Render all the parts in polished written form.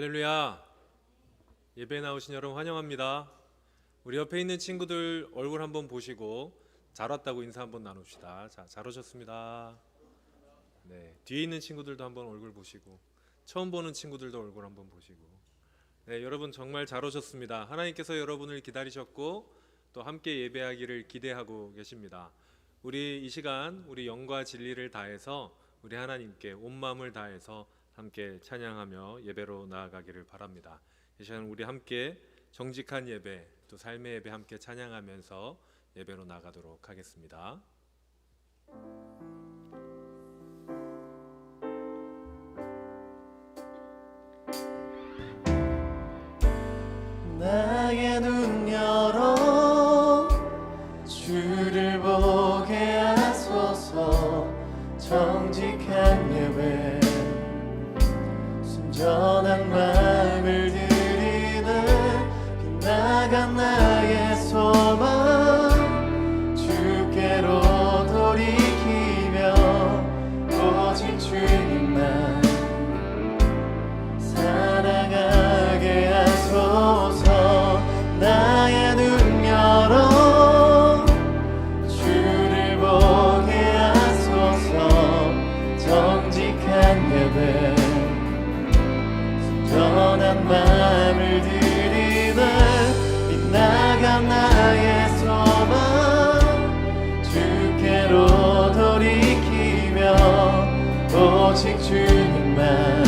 할렐루야. 예배에 나오신 여러분 환영합니다. 우리 옆에 있는 친구들 얼굴 한번 보시고 잘 왔다고 인사 한번 나눕시다. 자, 잘 오셨습니다. 네, 뒤에 있는 친구들도 한번 얼굴 보시고, 처음 보는 친구들도 얼굴 한번 보시고. 네, 여러분 정말 잘 오셨습니다. 하나님께서 여러분을 기다리셨고 또 함께 예배하기를 기대하고 계십니다. 우리 이 시간 우리 영과 진리를 다해서 우리 하나님께 온 마음을 다해서 함께 찬양하며 예배로 나아가기를 바랍니다. 이 시간 우리 함께 정직한 예배, 또 삶의 예배 함께 찬양하면서 예배로 나가도록 하겠습니다. 나의 눈 열어 주를 보게 하소서. 정직한 예배 순전한 마음을 드리는 빗나간 나의 소망 주께로 돌이키며 오직 주님만 사랑하게 하소서. 나의 눈 열어 주를 보게 하소서. 정직한 예배 순전한 마음을 드리는 빗나간 나의 소망 주께로 돌이키며 오직 주님만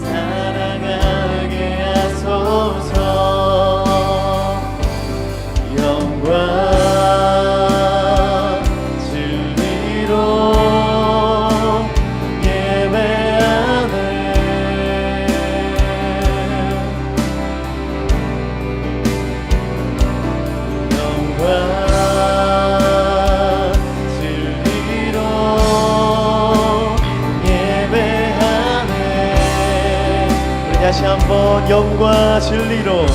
사랑하게 하소서. 영광 진리로 예배하네. 영광 진리로 예배하네. 우리 다시 한번 영과 진리로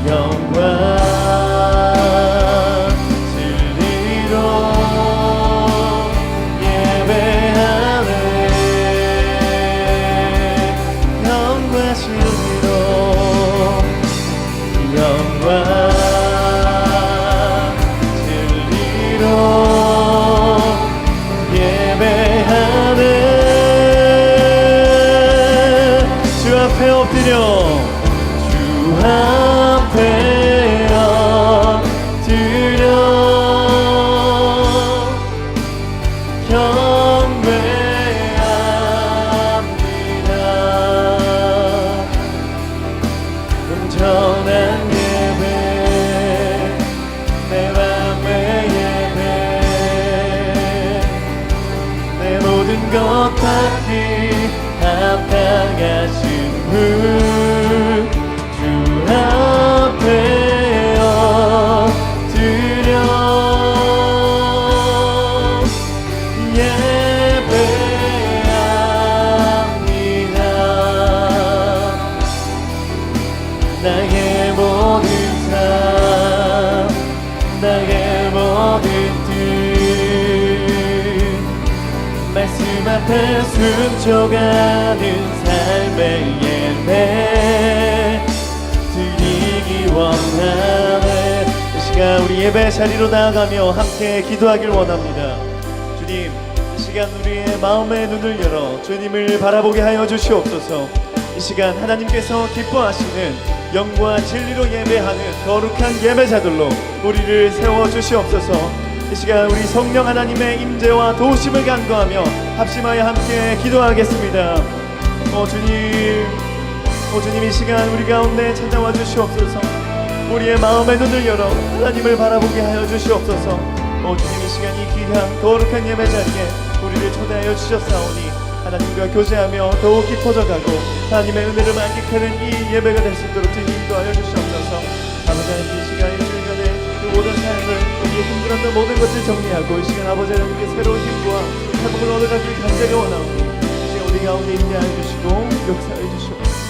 영광 진리로 예배하네. 영광 진리로 영광 진리로 예배하네. 주 앞에 엎드려 주 앞에 엎드려 경배합니다. 온전한 예배 내 맘의 예배 내 모든 것 받기 합당하신 분 주 앞에 엎드려 예배합니다. 나의 모든 삶 나의 모든 뜻 말씀 앞에 순종하는 삶의 예배 드리기 원하네. 이 시간 우리 예배 자리로 나아가며 함께 기도하길 원합니다. 주님, 이 시간 우리의 마음의 눈을 열어 주님을 바라보게 하여 주시옵소서. 이 시간 하나님께서 기뻐하시는 영과 진리로 예배하는 거룩한 예배자들로 우리를 세워주시옵소서. 이 시간 우리 성령 하나님의 임재와 도우심을 간구하며 합심하여 함께 기도하겠습니다. 주님 이 시간 우리 가운데 찾아와 주시옵소서. 우리의 마음의 눈을 열어 하나님을 바라보게 하여 주시옵소서. 주님 이 시간 이 귀한 거룩한 예배 자리에 우리를 초대하여 주셨사오니 하나님과 교제하며 더욱 깊어져가고 하나님의 은혜를 만끽하는 이 예배가 될 수 있도록 주님 인도하여 주시옵소서. 아버지 하나님 이 시간 일주일간의 그 모든 삶을 우리의 힘들었던 모든 것을 정리하고 이 시간 아버지 하나님께 새로운 힘과 회복을 얻어가길 간절히 원하오니 이 시간 우리 가운데 임재하여 주시고 역사해 주시옵소서.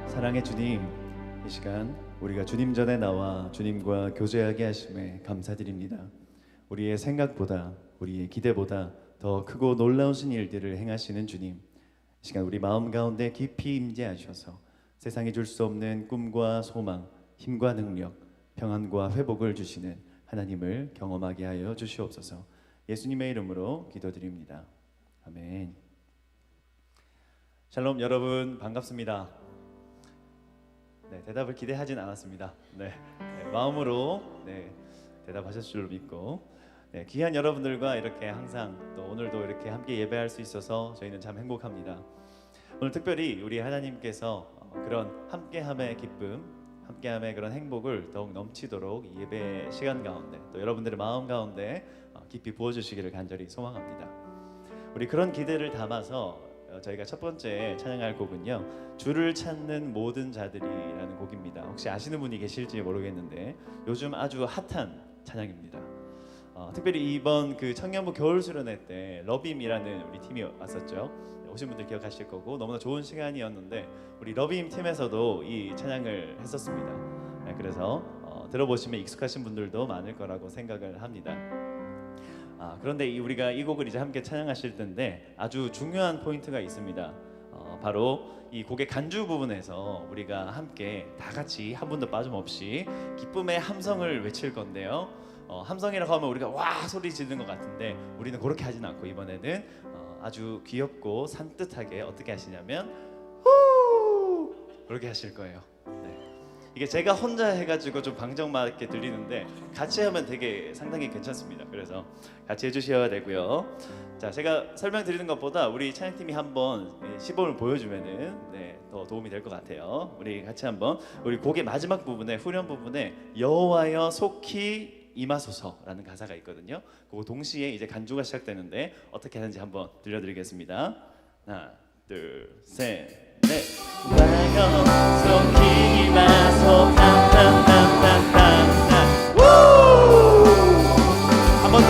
사랑의 주님, 이 시간 우리가 주님 전에 나와 주님과 교제하게 하심에 감사드립니다. 우리의 생각보다 우리의 기대보다 더 크고 놀라우신 일들을 행하시는 주님, 이 시간 우리 마음 가운데 깊이 임재하셔서 세상이 줄 수 없는 꿈과 소망, 힘과 능력, 평안과 회복을 주시는 하나님을 경험하게 하여 주시옵소서. 예수님의 이름으로 기도드립니다. 아멘. 샬롬 여러분, 반갑습니다. 네, 대답을 기대하진 않았습니다. 마음으로 대답하셨을 줄로 믿고, 귀한 여러분들과 이렇게 항상 또 오늘도 이렇게 함께 예배할 수 있어서 저희는 참 행복합니다. 오늘 특별히 우리 하나님께서 그런 함께함의 기쁨, 함께함의 그런 행복을 더욱 넘치도록 이 예배 시간 가운데 또 여러분들의 마음 가운데 깊이 부어주시기를 간절히 소망합니다. 우리 그런 기대를 담아서 저희가 첫 번째 찬양할 곡은요, 주를 찾는 모든 자들이라는 곡입니다. 혹시 아시는 분이 계실지 모르겠는데 요즘 아주 핫한 찬양입니다. 특별히 이번 그 청년부 겨울 수련회 때 러빔이라는 우리 팀이 왔었죠. 오신 분들 기억하실 거고 너무나 좋은 시간이었는데 우리 러빔 팀에서도 이 찬양을 했었습니다. 그래서 들어보시면 익숙하신 분들도 많을 거라고 생각을 합니다. 그런데 우리가 이 곡을 이제 함께 찬양하실 텐데 아주 중요한 포인트가 있습니다. 바로 이 곡의 간주 부분에서 우리가 함께 다 같이 한 분도 빠짐없이 기쁨의 함성을 외칠 건데요. 함성이라고 하면 우리가 와 소리 지르는 것 같은데 우리는 그렇게 하진 않고 이번에는 아주 귀엽고 산뜻하게 어떻게 하시냐면 후 그렇게 하실 거예요. 이게 제가 혼자 해가지고 좀 방정맞게 들리는데 같이 하면 되게 상당히 괜찮습니다. 그래서 같이 해주셔야 되고요. 자, 제가 설명드리는 것보다 우리 찬양팀이 한번 시범을 보여주면은 더 도움이 될 것 같아요. 우리 같이 한번 우리 곡의 마지막 부분에 후렴 부분에 여호와여 속히 임하소서라는 가사가 있거든요. 그거 동시에 이제 간주가 시작되는데 어떻게 하는지 한번 들려드리겠습니다. 하나, 둘, 셋. 네. 와요 속히 임하소 딴딴딴딴딴 한 번 더.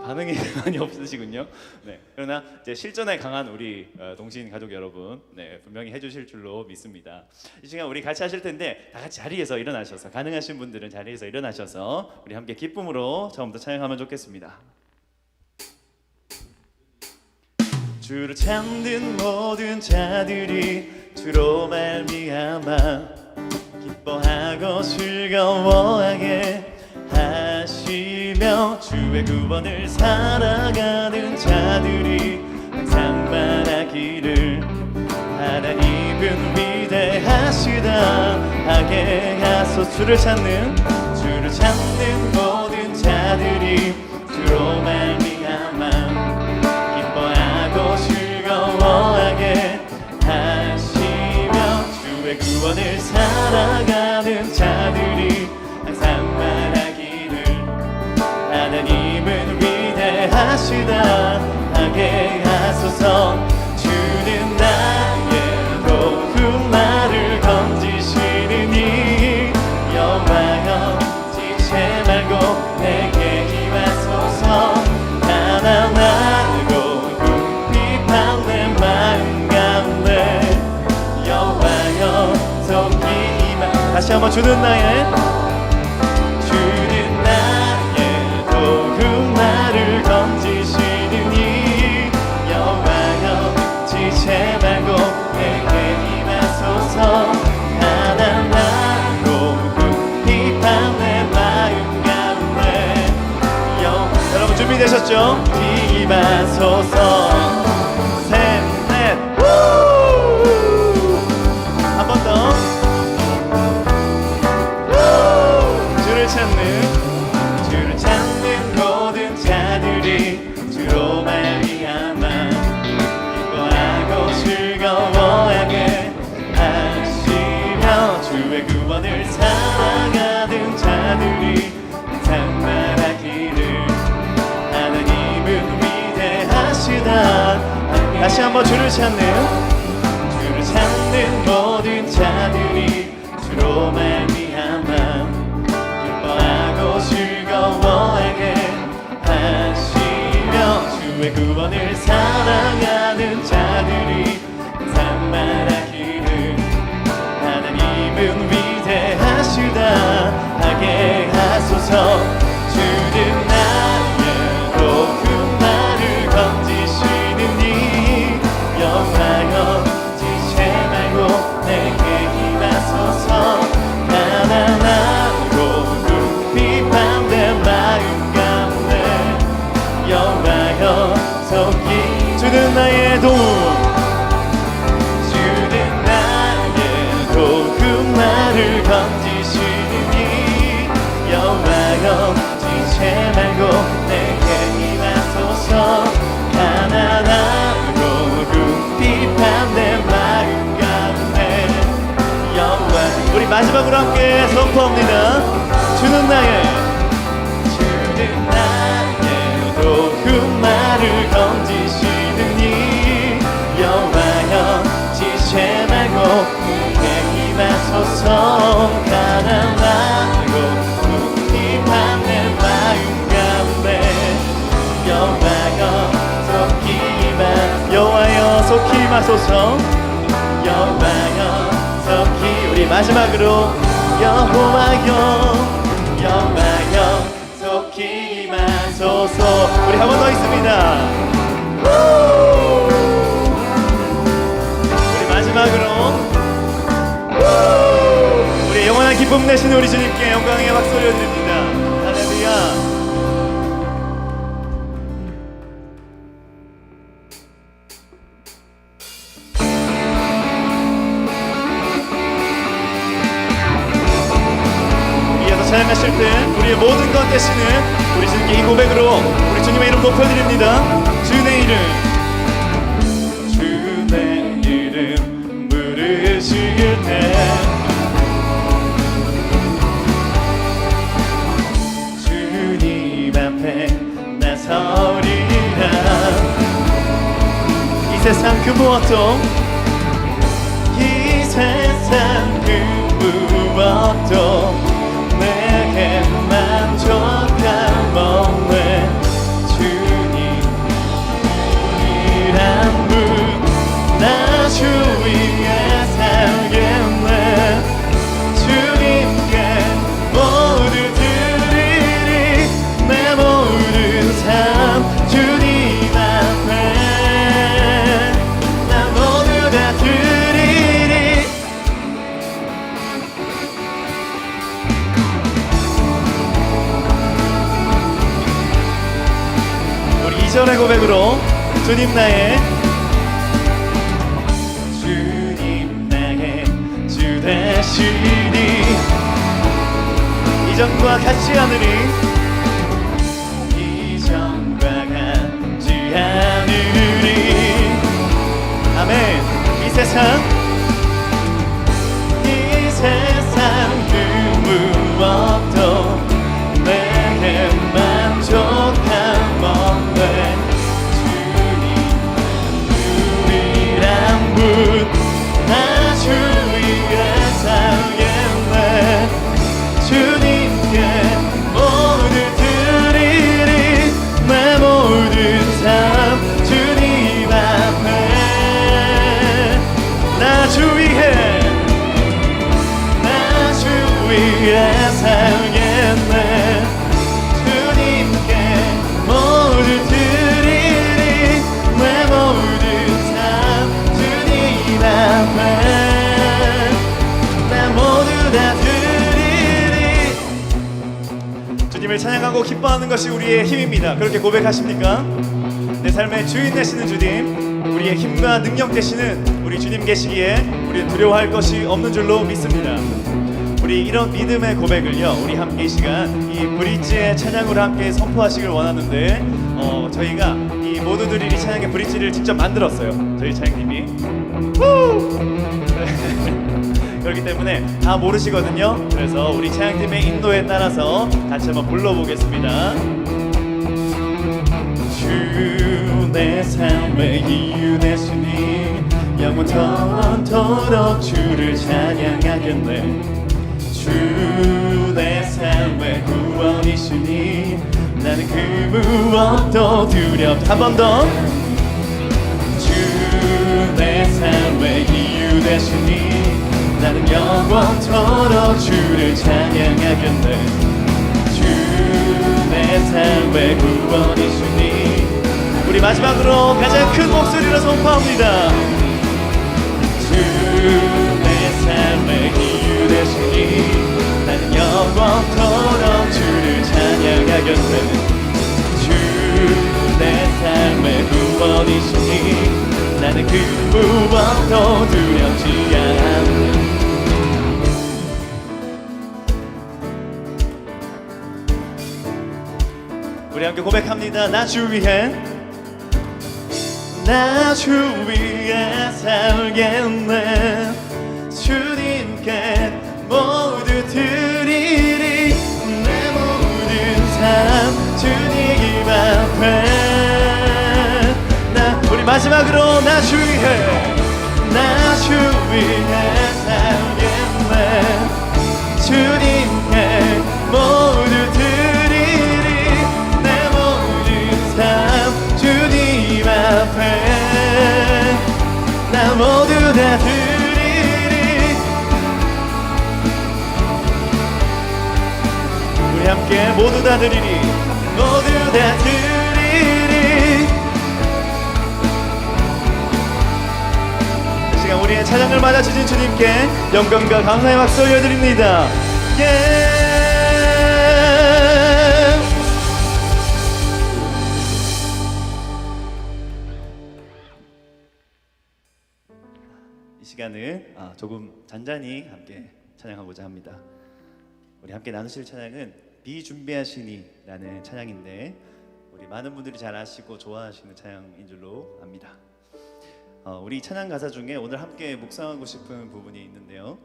반응이 많이 없으시군요. 그러나 이제 실전에 강한 우리 동신 가족 여러분, 분명히 해주실 줄로 믿습니다. 이 시간 우리 같이 하실 텐데 다 같이 자리에서 일어나셔서 가능하신 분들은 자리에서 일어나셔서 우리 함께 기쁨으로 처음부터 찬양하면 좋겠습니다. 주를 찾는 모든 자들이 주로 말미암아 기뻐하고 즐거워하게 하시며 주의 구원을 살아가는 자들이 항상 말하기를 하나님은 위대하시다 하게 하소서. 주를 찾는 모든 자들이 주로 말미암아 기뻐하고 즐거워하게 하시며 주의 구원을 살아가는 자들이 항상 말하기를 하나님은 위대하시다 하게 하소서. 주는 나의 복음화를 건지시느니 여호와여 지체 말고 내게 임하소서. 가난하고 궁핍한 내 마음 가운데 여호와여 속히 임하. 다시 한번 주는 나의 복음화를 건지시느니 여호와여 지체 말고 내게 임하소서. 가난하고 궁핍한 내 마음 가운데 여러분 준비되셨죠? 임하소서. 셋, 넷, 한 번 더. 주를 찾는 모든 자들이 주로 말미암아 기뻐하고 즐거워하게 하시며 주의 구원을 살아가는 자들이 항상 말하기를 하나님은 위대하시다. 다시 한번 주를 찾는 모든 자들이 주로 말미암아 기뻐하고 즐거워하게 하시며 주의 구원을 사랑해 우리 마지막으로 함께 선포합니다. 주는 나의 도구만을 건지시느니 여호와여 지체 말고 내게 임하소서. 가난하고 궁핍한 내 마음 가운데 여호와여 속히 여호와여 속히 임하소서. 여호와여 속히. 우리 마지막으로 여호와여 여호와여 속히 임하소서. 우리 한 번 더 있습니다. 우리 마지막으로 우리 영원한 기쁨 내시는 우리 주님께 영광의 박수 올려드립니다. 할렐루야. 찬양하실 때 우리의 모든 것 되시는 우리 주님께 이 고백으로 우리 주님의 이름 높여드립니다. 주의 이름 주의 이름 부르실 때 주님 앞에 나서리라. 이 세상 그 무엇도 이 세상 그 무엇도 내게 만족함 없네. 주님이란 분 나 주 위에 살겠네. 주님께 모두 드리리. 내 모든 삶 주님 앞에 나 모두 다 드리리. 우리 2절의 고백으로 주님 나의 주 되시니 이전과 같지 않으니 이전과 같지 않으니. 아멘. 이 세상 그 무엇도 내게 만족함 없네. 주님이란 분 나 주 위에 살겠네. 주님께 모두 드리리. 내 모든 삶 주님 앞에 나 주 위에 살겠네. 주님께 모두 드리리. 내 모든 삶 주님 앞에 나 모두 다 드리리. 주님을 찬양하고 기뻐하는 것이 우리의 힘입니다. 그렇게 고백하십니까? 내 삶의 주인 되시는 주님, 우리의 힘과 능력 되시는 우리 주님 계시기에 우리는 두려워할 것이 없는 줄로 믿습니다. 우리 이런 믿음의 고백을요, 우리 함께 이 시간 이 브릿지의 찬양으로 함께 선포하시길 원하는데 저희가 이 모두들이 이 찬양의 브릿지를 직접 만들었어요. 저희 찬양님이 그렇기 때문에 다 모르시거든요. 그래서 우리 찬양팀의 인도에 따라서 같이 한번 불러보겠습니다. 주 내 삶의 이유 되시니 영원토록 주를 찬양하겠네. 주 내 삶의 구원이시니 나는 그 무엇도 두렵다. 한 번 더. 주 내 삶의 이유 되시니 나는 영원토록 주를 찬양하겠네. 주 내 삶의 구원이시니. 우리 마지막으로 가장 큰 목소리로 선포합니다. 주 내 삶의 이유 되시니 나는 영원토록 주를 찬양하겠네. 주 내 삶의 구원이시니 나는 그 무엇도 두렵지 않네. 우리 함께 고백합니다. 나 주 위에 살겠네. 주님께 모두 마지막으로 나 주 위해 살겠네. 주님께 모두 드리리. 내 모든 삶 주님 앞에 나 모두 다 드리리. 우리 함께 모두 다 드리리. 모두 다 드리리. 이 시간 우리의 찬양을 맞아주신 주님께 영광과 감사의 박수 올려드립니다. 예. 이 시간을 조금 잔잔히 함께 찬양하고자 합니다. 우리 함께 나누실 찬양은 비준비하시니라는 찬양인데 우리 많은 분들이 잘 아시고 좋아하시는 찬양인 줄로 압니다. 우리 찬양 가사 중에 오늘 함께 묵상하고 싶은 부분이 있는데요.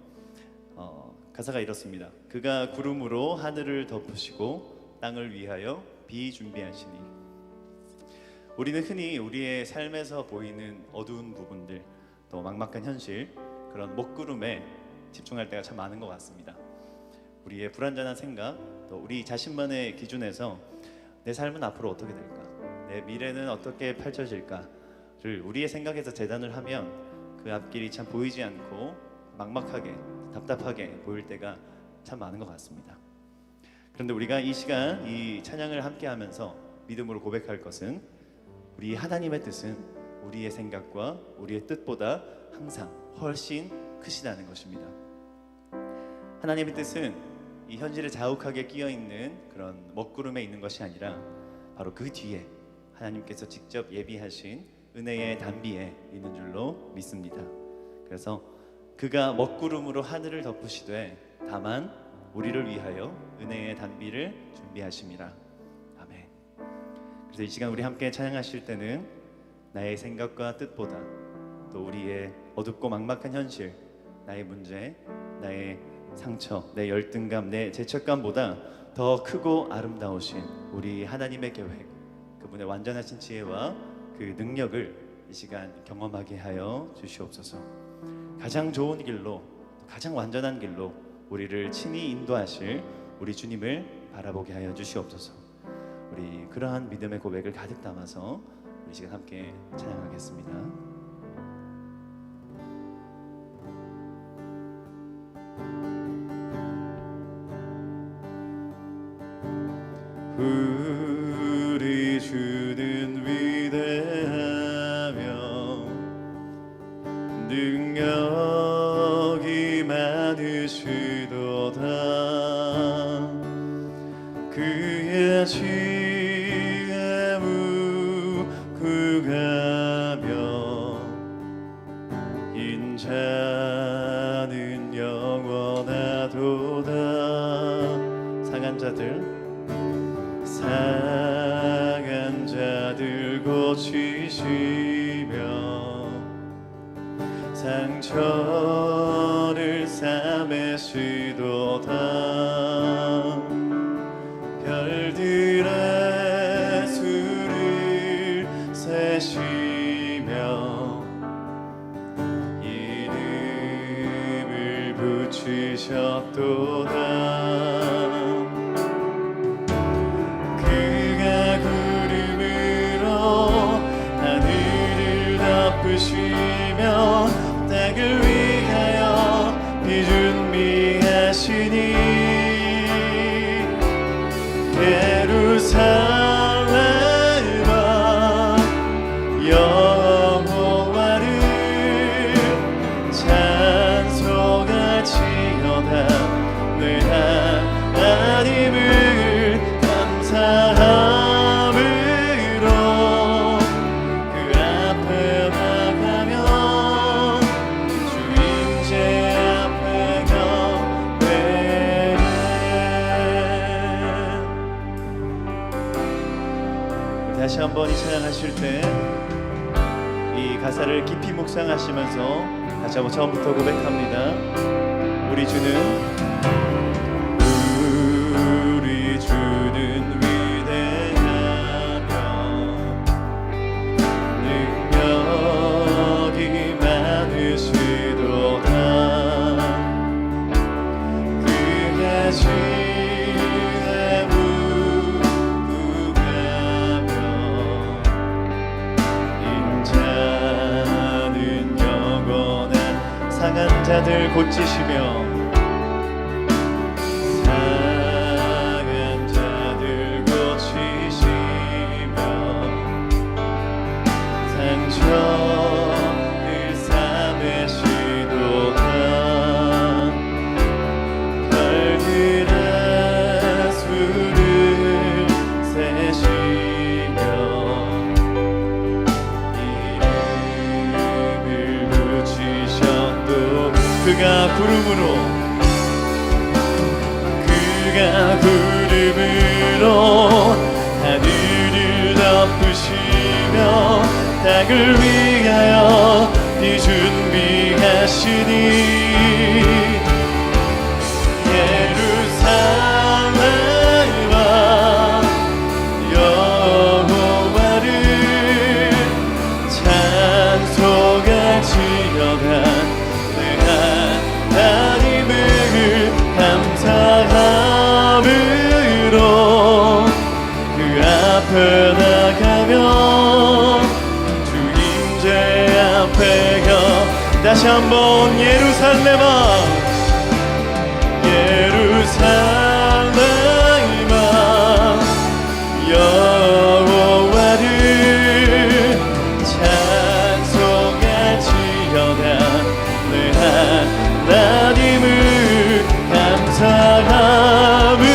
가사가 이렇습니다. 그가 구름으로 하늘을 덮으시고 땅을 위하여 비 준비하시니. 우리는 흔히 우리의 삶에서 보이는 어두운 부분들, 또 막막한 현실, 그런 먹구름에 집중할 때가 참 많은 것 같습니다. 우리의 불완전한 생각, 또 우리 자신만의 기준에서 내 삶은 앞으로 어떻게 될까, 내 미래는 어떻게 펼쳐질까를 우리의 생각에서 재단을 하면 그 앞길이 참 보이지 않고 막막하게, 답답하게 보일 때가 참 많은 것 같습니다. 그런데 우리가 이 시간 이 찬양을 함께 하면서 믿음으로 고백할 것은 우리 하나님의 뜻은 우리의 생각과 우리의 뜻보다 항상 훨씬 크시다는 것입니다. 하나님의 뜻은 이 현실에 자욱하게 끼어있는 그런 먹구름에 있는 것이 아니라 바로 그 뒤에 하나님께서 직접 예비하신 은혜의 단비에 있는 줄로 믿습니다. 그래서 그가 먹구름으로 하늘을 덮으시되 다만 우리를 위하여 은혜의 단비를 준비하심이라. 아멘. 그래서 이 시간 우리 함께 찬양하실 때는 나의 생각과 뜻보다 또 우리의 어둡고 막막한 현실, 나의 문제, 나의 상처, 내 열등감, 내 죄책감보다 더 크고 아름다우신 우리 하나님의 계획, 그분의 완전하신 지혜와 그 능력을 이 시간 경험하게 하여 주시옵소서. 가장 좋은 길로, 가장 완전한 길로 우리를 친히 인도하실 우리 주님을 바라보게 하여 주시옵소서. 우리 그러한 믿음의 고백을 가득 담아서 우리 시간 함께 찬양하겠습니다. 우리 주는 위대하며 능력이 많으시도다. 그의 지혜 무궁하며 인자는 영원하도다. 상한 자들 고치시며 상처를 싸매시도다. 별들의 수를 세시며 이름을 붙이셨도다. 덮으시며 땅을 위하여 비준비하시니 예루살렘아 여호와를 찬송할지어다. 내 하나님을 감사함으로 다시 한번 이 찬양하실 때 이 가사를 깊이 묵상하시면서 다시 한번 처음부터 고백합니다. 우리 주는 위대하며 능력 상한 자들 고치시며 상처를 삼으시도다 별들의 수를 세시며 이름을 붙이셔도 그가 구름으로 하늘을 덮으시며 땅을 위하여 비준비하시니 예루살렘아 여호와를 찬송할지어다 내 하나님을 감사함으로 그 앞에 나가며 주 임재 앞에 가 다시 한번 예루살렘아 예루살렘아 여호와를 찬송할지어다 내 하나님을 감사함으로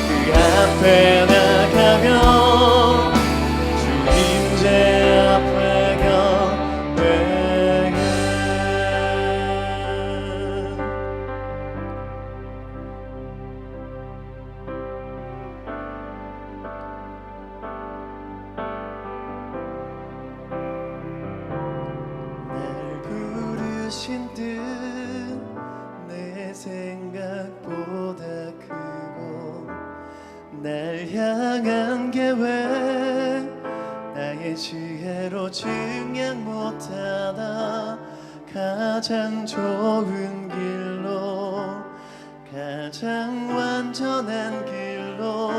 그 앞에 나가며 주 임재 앞에 가되게 날 부르신 뜻 내 생각보다 크고 날 향한 계획 나의 지혜로 증량 못하다 가장 좋은 길로 가장 완전한 길로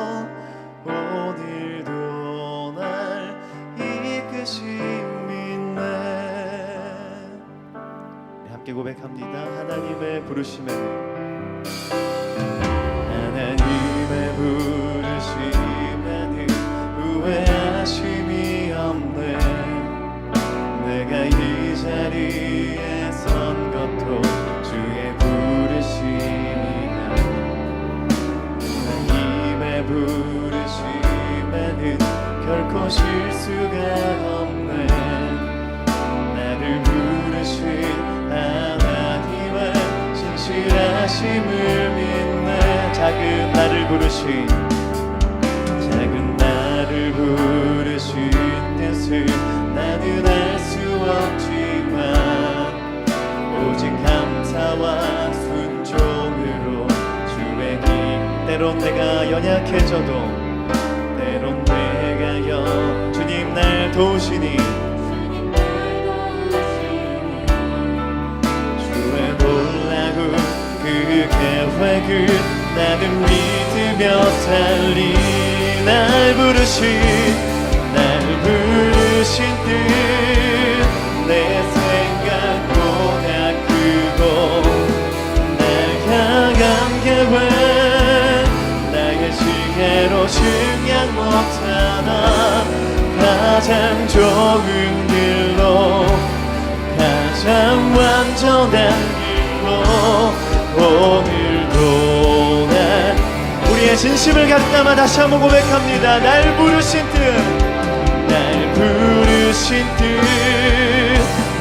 오늘도 날 이끄신 믿네. 함께 고백합니다. 하나님의 부르심에는 후회하심이 없네. 내가 이 자리에 선 것도 주의 부르심이야. 하나님의 부르심에는 결코 실수가 없네. 나를 부르신 하나님의 신실하심을 믿네. 작은 나를 부르신 뜻을 나는 알 수 없지만 오직 감사와 순종으로 주의 길. 때론 내가 연약해져도 때론 내가 주님 날 도우시니 주의 놀라운 그 계획을 나는 믿으며 살리. 날 부르신 뜻 내 생각보다 크고 날 향한 계획 나의 지혜로 증량 못하나 가장 좋은 길로 가장 완전한 길로 오늘도 날 우리의 진심을 갖다마 다시 한번 고백합니다. 날 부르신 뜻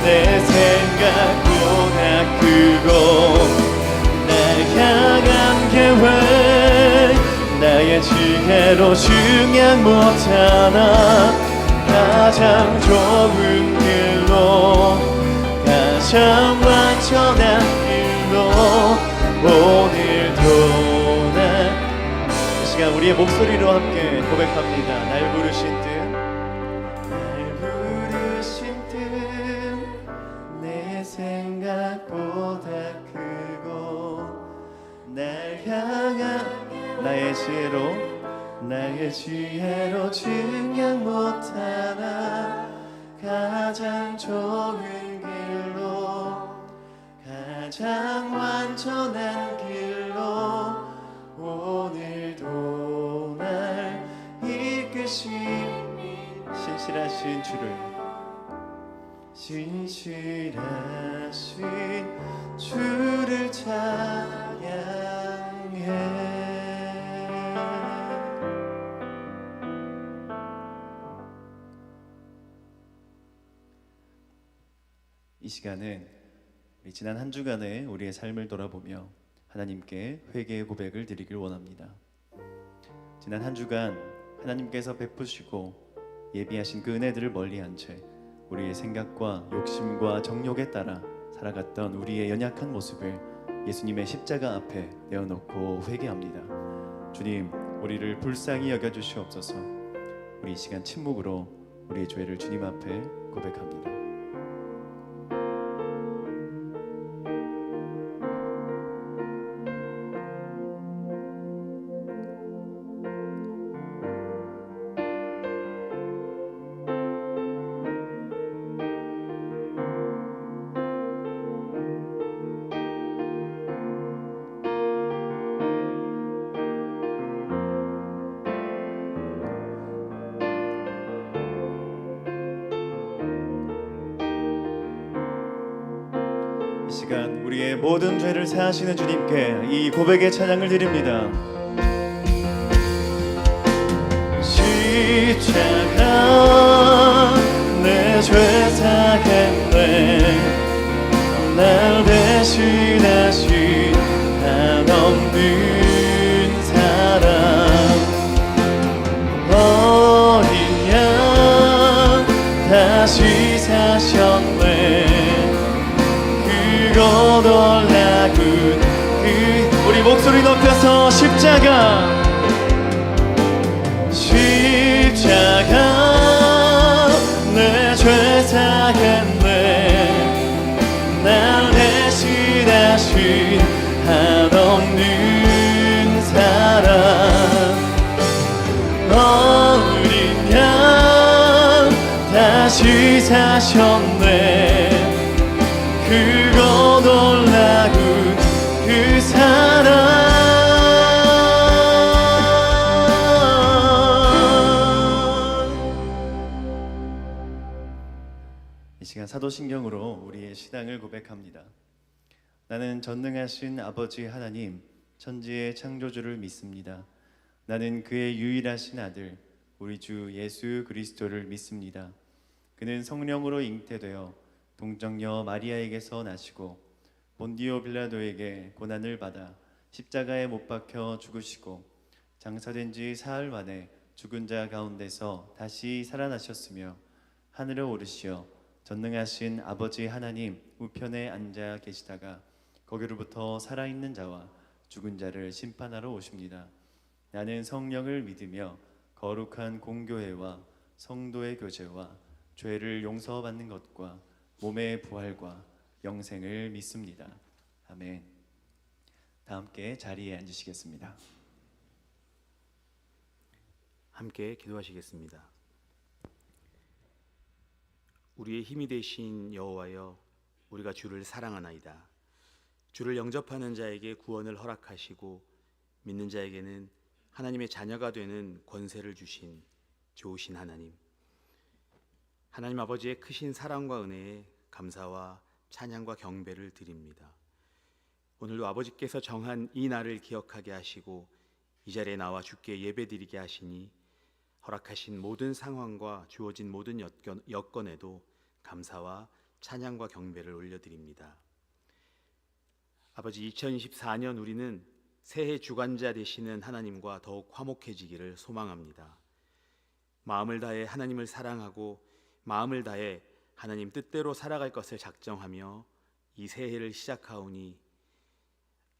내 생각보다 크고 날 향한 계획 나의 지혜로 증량 못하나 가장 좋은 길로 가장 완전한 길로 오늘도 날 이 시간 우리의 목소리로 함께 고백합니다. 날 부르신 뜻 생각보다 크고 날 향한 나의 지혜로 증량 못하나 가장 좋은 길로 가장 완전한 길로 오늘도 날 이끄시니 신실하신 주를 찬양해. 이 시간은 우리 지난 한 주간의 우리의 삶을 돌아보며 하나님께 회개의 고백을 드리길 원합니다. 지난 한 주간 하나님께서 베푸시고 예비하신 그 은혜들을 멀리한 채 우리의 생각과 욕심과 정욕에 따라 살아갔던 우리의 연약한 모습을 예수님의 십자가 앞에 내어놓고 회개합니다. 주님, 우리를 불쌍히 여겨주시옵소서. 우리 이 시간 침묵으로 우리의 죄를 주님 앞에 고백합니다. 이 시간 우리의 모든 죄를 사하시는 주님께 이 고백의 찬양을 드립니다. 십자가 내 죄 사했네. 날 대신하신 한없는 사랑. 어린 양 다시 사셨네. 놀라군 우리 목소리 높여서 십자가 내 죄 사했네. 날 대신하신 한없는 사랑. 어린 양 다시 사셨네. 그거 놀라군 그 사랑. 이 시간 사도신경으로 우리의 신앙을 고백합니다. 나는 전능하신 아버지 하나님 천지의 창조주를 믿습니다. 나는 그의 유일하신 아들 우리 주 예수 그리스도를 믿습니다. 그는 성령으로 잉태되어 동정녀 마리아에게서 나시고 본디오 빌라도에게 고난을 받아 십자가에 못 박혀 죽으시고 장사된 지 사흘 만에 죽은 자 가운데서 다시 살아나셨으며 하늘에 오르시어 전능하신 아버지 하나님 우편에 앉아 계시다가 거기로부터 살아있는 자와 죽은 자를 심판하러 오십니다. 나는 성령을 믿으며 거룩한 공교회와 성도의 교제와 죄를 용서받는 것과 몸의 부활과 영생을 믿습니다. 아멘. 다 함께 자리에 앉으시겠습니다. 함께 기도하시겠습니다. 우리의 힘이 되신 여호와여, 우리가 주를 사랑하나이다. 주를 영접하는 자에게 구원을 허락하시고 믿는 자에게는 하나님의 자녀가 되는 권세를 주신 좋으신 하나님, 하나님 아버지의 크신 사랑과 은혜에 감사와 찬양과 경배를 드립니다. 오늘도 아버지께서 정한 이 날을 기억하게 하시고 이 자리에 나와 주께 예배드리게 하시니 허락하신 모든 상황과 주어진 모든 여건에도 감사와 찬양과 경배를 올려드립니다. 아버지, 2024년 우리는 새해 주관자 되시는 하나님과 더욱 화목해지기를 소망합니다. 마음을 다해 하나님을 사랑하고 마음을 다해 하나님 뜻대로 살아갈 것을 작정하며 이 새해를 시작하오니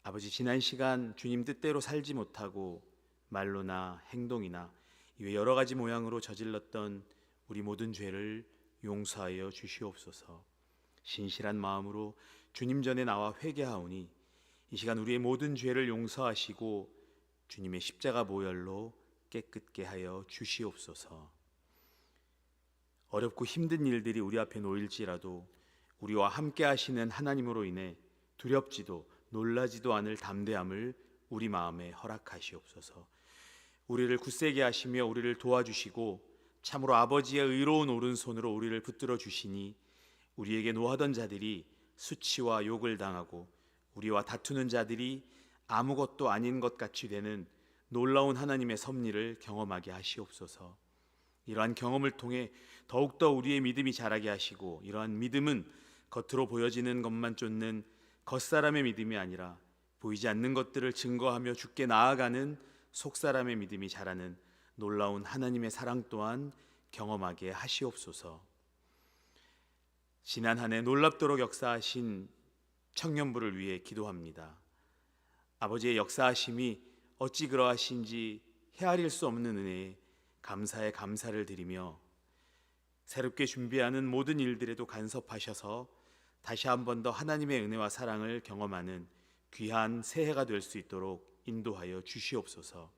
아버지, 지난 시간 주님 뜻대로 살지 못하고 말로나 행동이나 이외 여러 가지 모양으로 저질렀던 우리 모든 죄를 용서하여 주시옵소서. 신실한 마음으로 주님 전에 나와 회개하오니 이 시간 우리의 모든 죄를 용서하시고 주님의 십자가 보혈로 깨끗게 하여 주시옵소서. 어렵고 힘든 일들이 우리 앞에 놓일지라도 우리와 함께 하시는 하나님으로 인해 두렵지도 놀라지도 않을 담대함을 우리 마음에 허락하시옵소서. 우리를 굳세게 하시며 우리를 도와주시고 참으로 아버지의 의로운 오른손으로 우리를 붙들어 주시니 우리에게 노하던 자들이 수치와 욕을 당하고 우리와 다투는 자들이 아무것도 아닌 것 같이 되는 놀라운 하나님의 섭리를 경험하게 하시옵소서. 이러한 경험을 통해 더욱더 우리의 믿음이 자라게 하시고 이러한 믿음은 겉으로 보여지는 것만 쫓는 겉사람의 믿음이 아니라 보이지 않는 것들을 증거하며 주께 나아가는 속사람의 믿음이 자라는 놀라운 하나님의 사랑 또한 경험하게 하시옵소서. 지난 한 해 놀랍도록 역사하신 청년부를 위해 기도합니다. 아버지의 역사하심이 어찌 그러하신지 헤아릴 수 없는 은혜에 감사에 감사를 드리며 새롭게 준비하는 모든 일들에도 간섭하셔서 다시 한 번 더 하나님의 은혜와 사랑을 경험하는 귀한 새해가 될 수 있도록 인도하여 주시옵소서.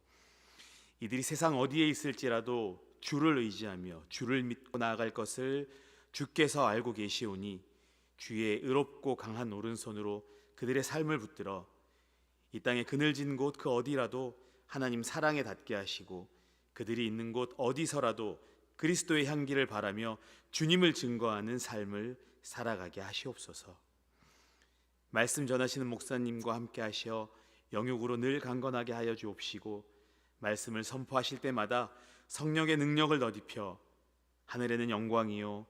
이들이 세상 어디에 있을지라도 주를 의지하며 주를 믿고 나아갈 것을 주께서 알고 계시오니 주의 의롭고 강한 오른손으로 그들의 삶을 붙들어 이 땅의 그늘진 곳 그 어디라도 하나님 사랑에 닿게 하시고 그들이 있는 곳 어디서라도 그리스도의 향기를 바라며 주님을 증거하는 삶을 살아가게 하시옵소서. 말씀 전하시는 목사님과 함께 하셔 영육으로 늘 강건하게 하여 주옵시고 말씀을 선포하실 때마다 성령의 능력을 더딥혀 하늘에는 영광이요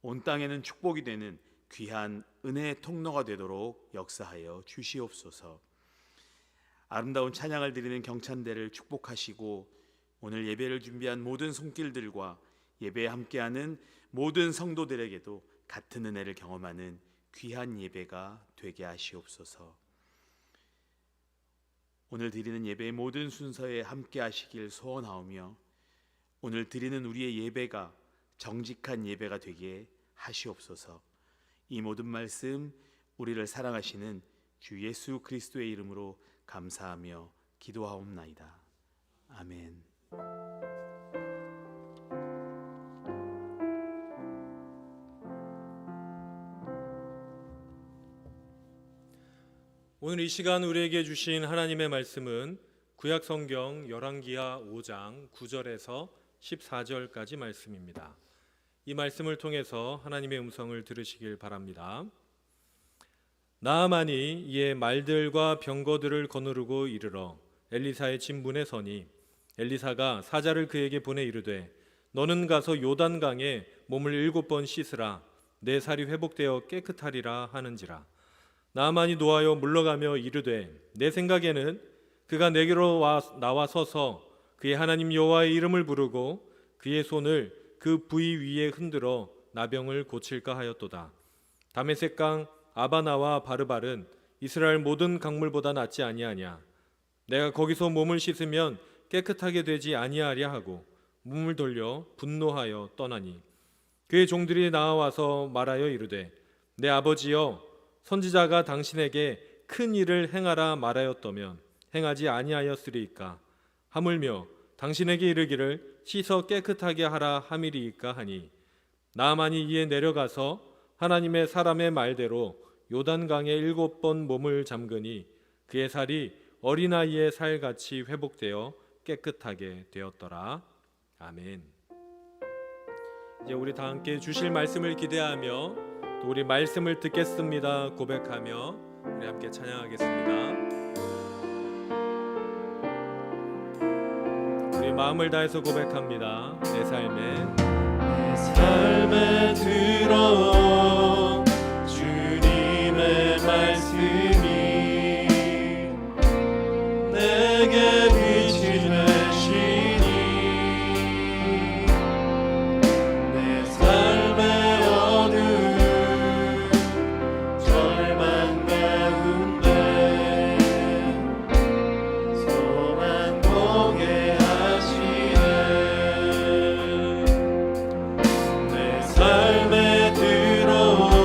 온 땅에는 축복이 되는 귀한 은혜의 통로가 되도록 역사하여 주시옵소서. 아름다운 찬양을 드리는 경찬대를 축복하시고 오늘 예배를 준비한 모든 손길들과 예배에 함께하는 모든 성도들에게도 같은 은혜를 경험하는 귀한 예배가 되게 하시옵소서. 오늘 드리는 예배의 모든 순서에 함께 하시길 소원하오며 오늘 드리는 우리의 예배가 정직한 예배가 되게 하시옵소서. 이 모든 말씀 우리를 사랑하시는 주 예수 그리스도의 이름으로 감사하며 기도하옵나이다. 아멘. 오늘 이 시간 우리에게 주신 하나님의 말씀은 구약 성경 열왕기하 5장 9절에서 14절까지 말씀입니다. 이 말씀을 통해서 하나님의 음성을 들으시길 바랍니다. 나아만이 이에 말들과 병거들을 거느르고 이르러 엘리사의 진문에 서니 엘리사가 사자를 그에게 보내 이르되 너는 가서 요단강에 몸을 7번 씻으라 내 살이 회복되어 깨끗하리라 하는지라. 나아만이 노하여 물러가며 이르되 내 생각에는 그가 내게로 나와 서서 그의 하나님 여호와의 이름을 부르고 그의 손을 그 부위 위에 흔들어 나병을 고칠까 하였도다. 다메섹강 아바나와 바르발은 이스라엘 모든 강물보다 낫지 아니하냐. 내가 거기서 몸을 씻으면 깨끗하게 되지 아니하랴 하고 몸을 돌려 분노하여 떠나니 그의 종들이 나와서 말하여 이르되 내 아버지여 선지자가 당신에게 큰 일을 행하라 말하였다면 행하지 아니하였으리이까. 하물며 당신에게 이르기를 씻어 깨끗하게 하라 함이리이까 하니 나아만이 이에 내려가서 하나님의 사람의 말대로 요단강에 7번 몸을 잠그니 그의 살이 어린아이의 살같이 회복되어 깨끗하게 되었더라. 아멘. 이제 우리 다 함께 주실 말씀을 기대하며 또 우리 말씀을 듣겠습니다 고백하며 우리 함께 찬양하겠습니다. 우리 마음을 다해서 고백합니다. 내 삶에 들어 주님의 말씀이 내게 빛이 되시니 내 삶의 어둠 절망 가운데 소망 보게 하시네. 내 삶에 들어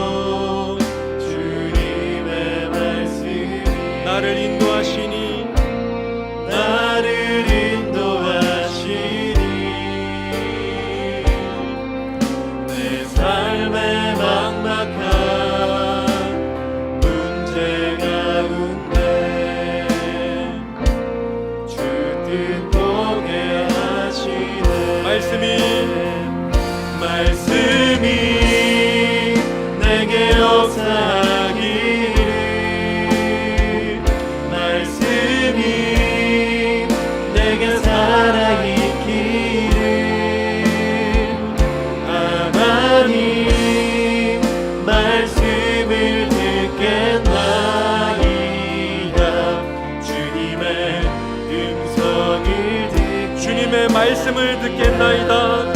말씀을 듣겠나이다.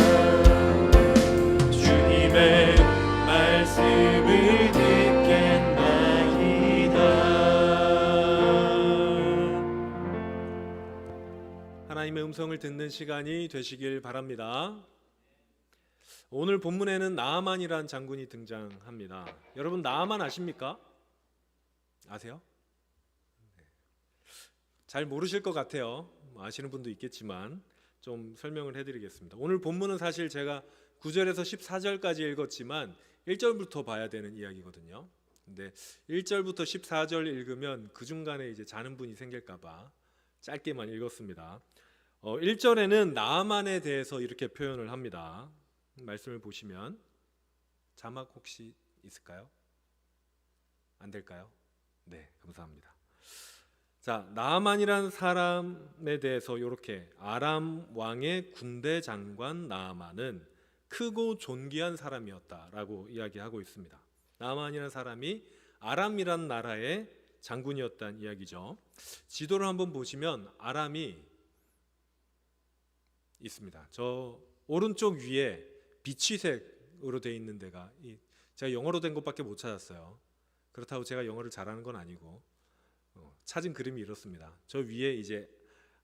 주님의 말씀을 듣겠나이다. 하나님의 음성을 듣는 시간이 되시길 바랍니다. 오늘 본문에는 나아만이란 장군이 등장합니다. 여러분 나아만 아십니까? 아세요? 네. 잘 모르실 것 같아요. 아시는 분도 있겠지만 좀 설명을 해드리겠습니다. 오늘 본문은 사실 제가 9절에서 14절까지 읽었지만 1절부터 봐야 되는 이야기거든요. 근데 1절부터 14절 읽으면 그 중간에 이제 자는 분이 생길까봐 짧게만 읽었습니다. 1절에는 나아만에 대해서 이렇게 표현을 합니다. 말씀을 보시면 자막 혹시 있을까요? 안 될까요? 네, 감사합니다. 자, 나아만이라는 사람에 대해서 이렇게 아람 왕의 군대 장관 나아만은 크고 존귀한 사람이었다라고 이야기하고 있습니다. 나아만이라는 사람이 아람이란 나라의 장군이었다는 이야기죠. 지도를 한번 보시면 아람이 있습니다. 저 오른쪽 위에 비치색으로 되어 있는 데가 제가 영어로 된 것밖에 못 찾았어요. 그렇다고 제가 영어를 잘하는 건 아니고 찾은 그림이 이렇습니다. 저 위에 이제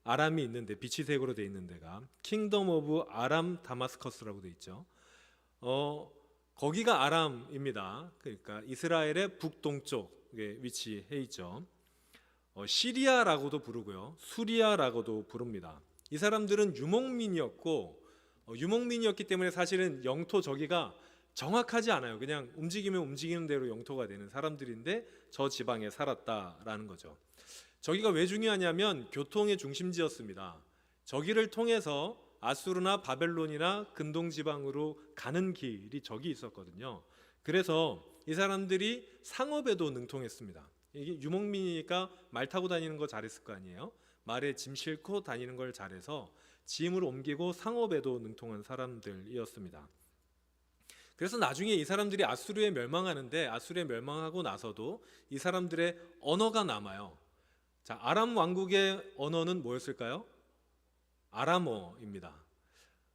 아람이 있는데 비치색으로 되어 있는 데가 킹덤 오브 아람 다마스커스라고 되어 있죠. 거기가 아람입니다. 그러니까 이스라엘의 북동쪽에 위치해 있죠. 시리아라고도 부르고요, 수리아라고도 부릅니다. 이 사람들은 유목민이었기 때문에 사실은 영토 저기가 정확하지 않아요. 그냥 움직이면 움직이는 대로 영토가 되는 사람들인데 저 지방에 살았다라는 거죠. 저기가 왜 중요하냐면 교통의 중심지였습니다. 저기를 통해서 아수르나 바벨론이나 근동 지방으로 가는 길이 저기 있었거든요. 그래서 이 사람들이 상업에도 능통했습니다. 이게 유목민이니까 말 타고 다니는 거 잘했을 거 아니에요. 말에 짐 싣고 다니는 걸 잘해서 짐을 옮기고 상업에도 능통한 사람들이었습니다. 그래서 나중에 이 사람들이 아수르에 멸망하는데, 아수르에 멸망하고 나서도 이 사람들의 언어가 남아요. 자, 아람 왕국의 언어는 뭐였을까요? 아람어입니다.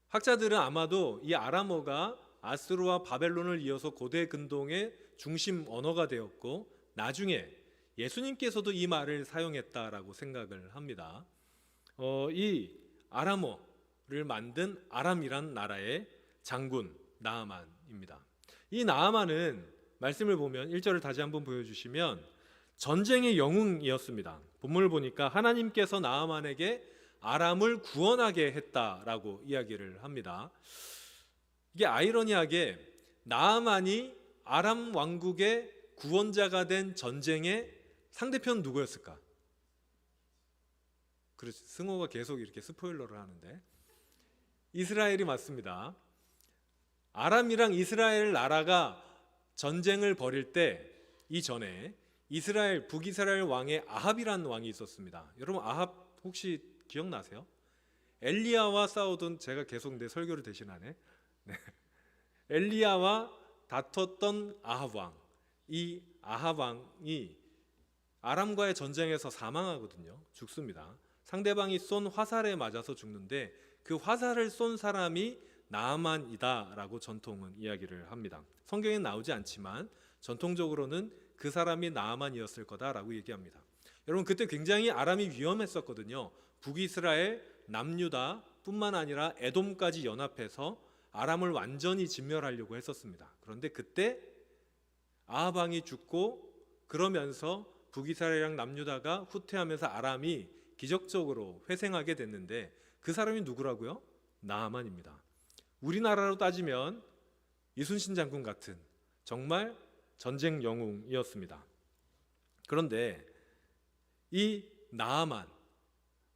학자들은 아마도 이 아람어가 아수르와 바벨론을 이어서 고대 근동의 중심 언어가 되었고, 나중에 예수님께서도 이 말을 사용했다라고 생각을 합니다. 이 아람어를 만든 아람이란 나라의 장군 나아만입니다. 이 나아만은 말씀을 보면 1절을 다시 한번 보여주시면 전쟁의 영웅이었습니다. 본문을 보니까 하나님께서 나아만에게 아람을 구원하게 했다라고 이야기를 합니다. 이게 아이러니하게 나아만이 아람 왕국의 구원자가 된 전쟁의 상대편 누구였을까? 그렇지, 승호가 계속 이렇게 스포일러를 하는데 이스라엘이 맞습니다. 아람이랑 이스라엘 나라가 전쟁을 벌일 때 이전에 북이스라엘 왕의 아합이라는 왕이 있었습니다. 여러분 아합 혹시 기억나세요? 엘리야와 싸우던, 제가 계속 내 설교를 대신하네. 네. 엘리야와 다퉜던 아합 왕. 이 아합 왕이 아람과의 전쟁에서 사망하거든요. 죽습니다. 상대방이 쏜 화살에 맞아서 죽는데 그 화살을 쏜 사람이 나아만이다라고 전통은 이야기를 합니다. 성경엔 나오지 않지만 전통적으로는 그 사람이 나아만이었을 거다라고 얘기합니다. 여러분 그때 굉장히 아람이 위험했었거든요. 북이스라엘, 남유다 뿐만 아니라 에돔까지 연합해서 아람을 완전히 진멸하려고 했었습니다. 그런데 그때 아합 왕이 죽고 그러면서 북이스라엘이랑 남유다가 후퇴하면서 아람이 기적적으로 회생하게 됐는데 그 사람이 누구라고요? 나아만입니다. 우리나라로 따지면 이순신 장군 같은 정말 전쟁 영웅이었습니다. 그런데 이 나아만,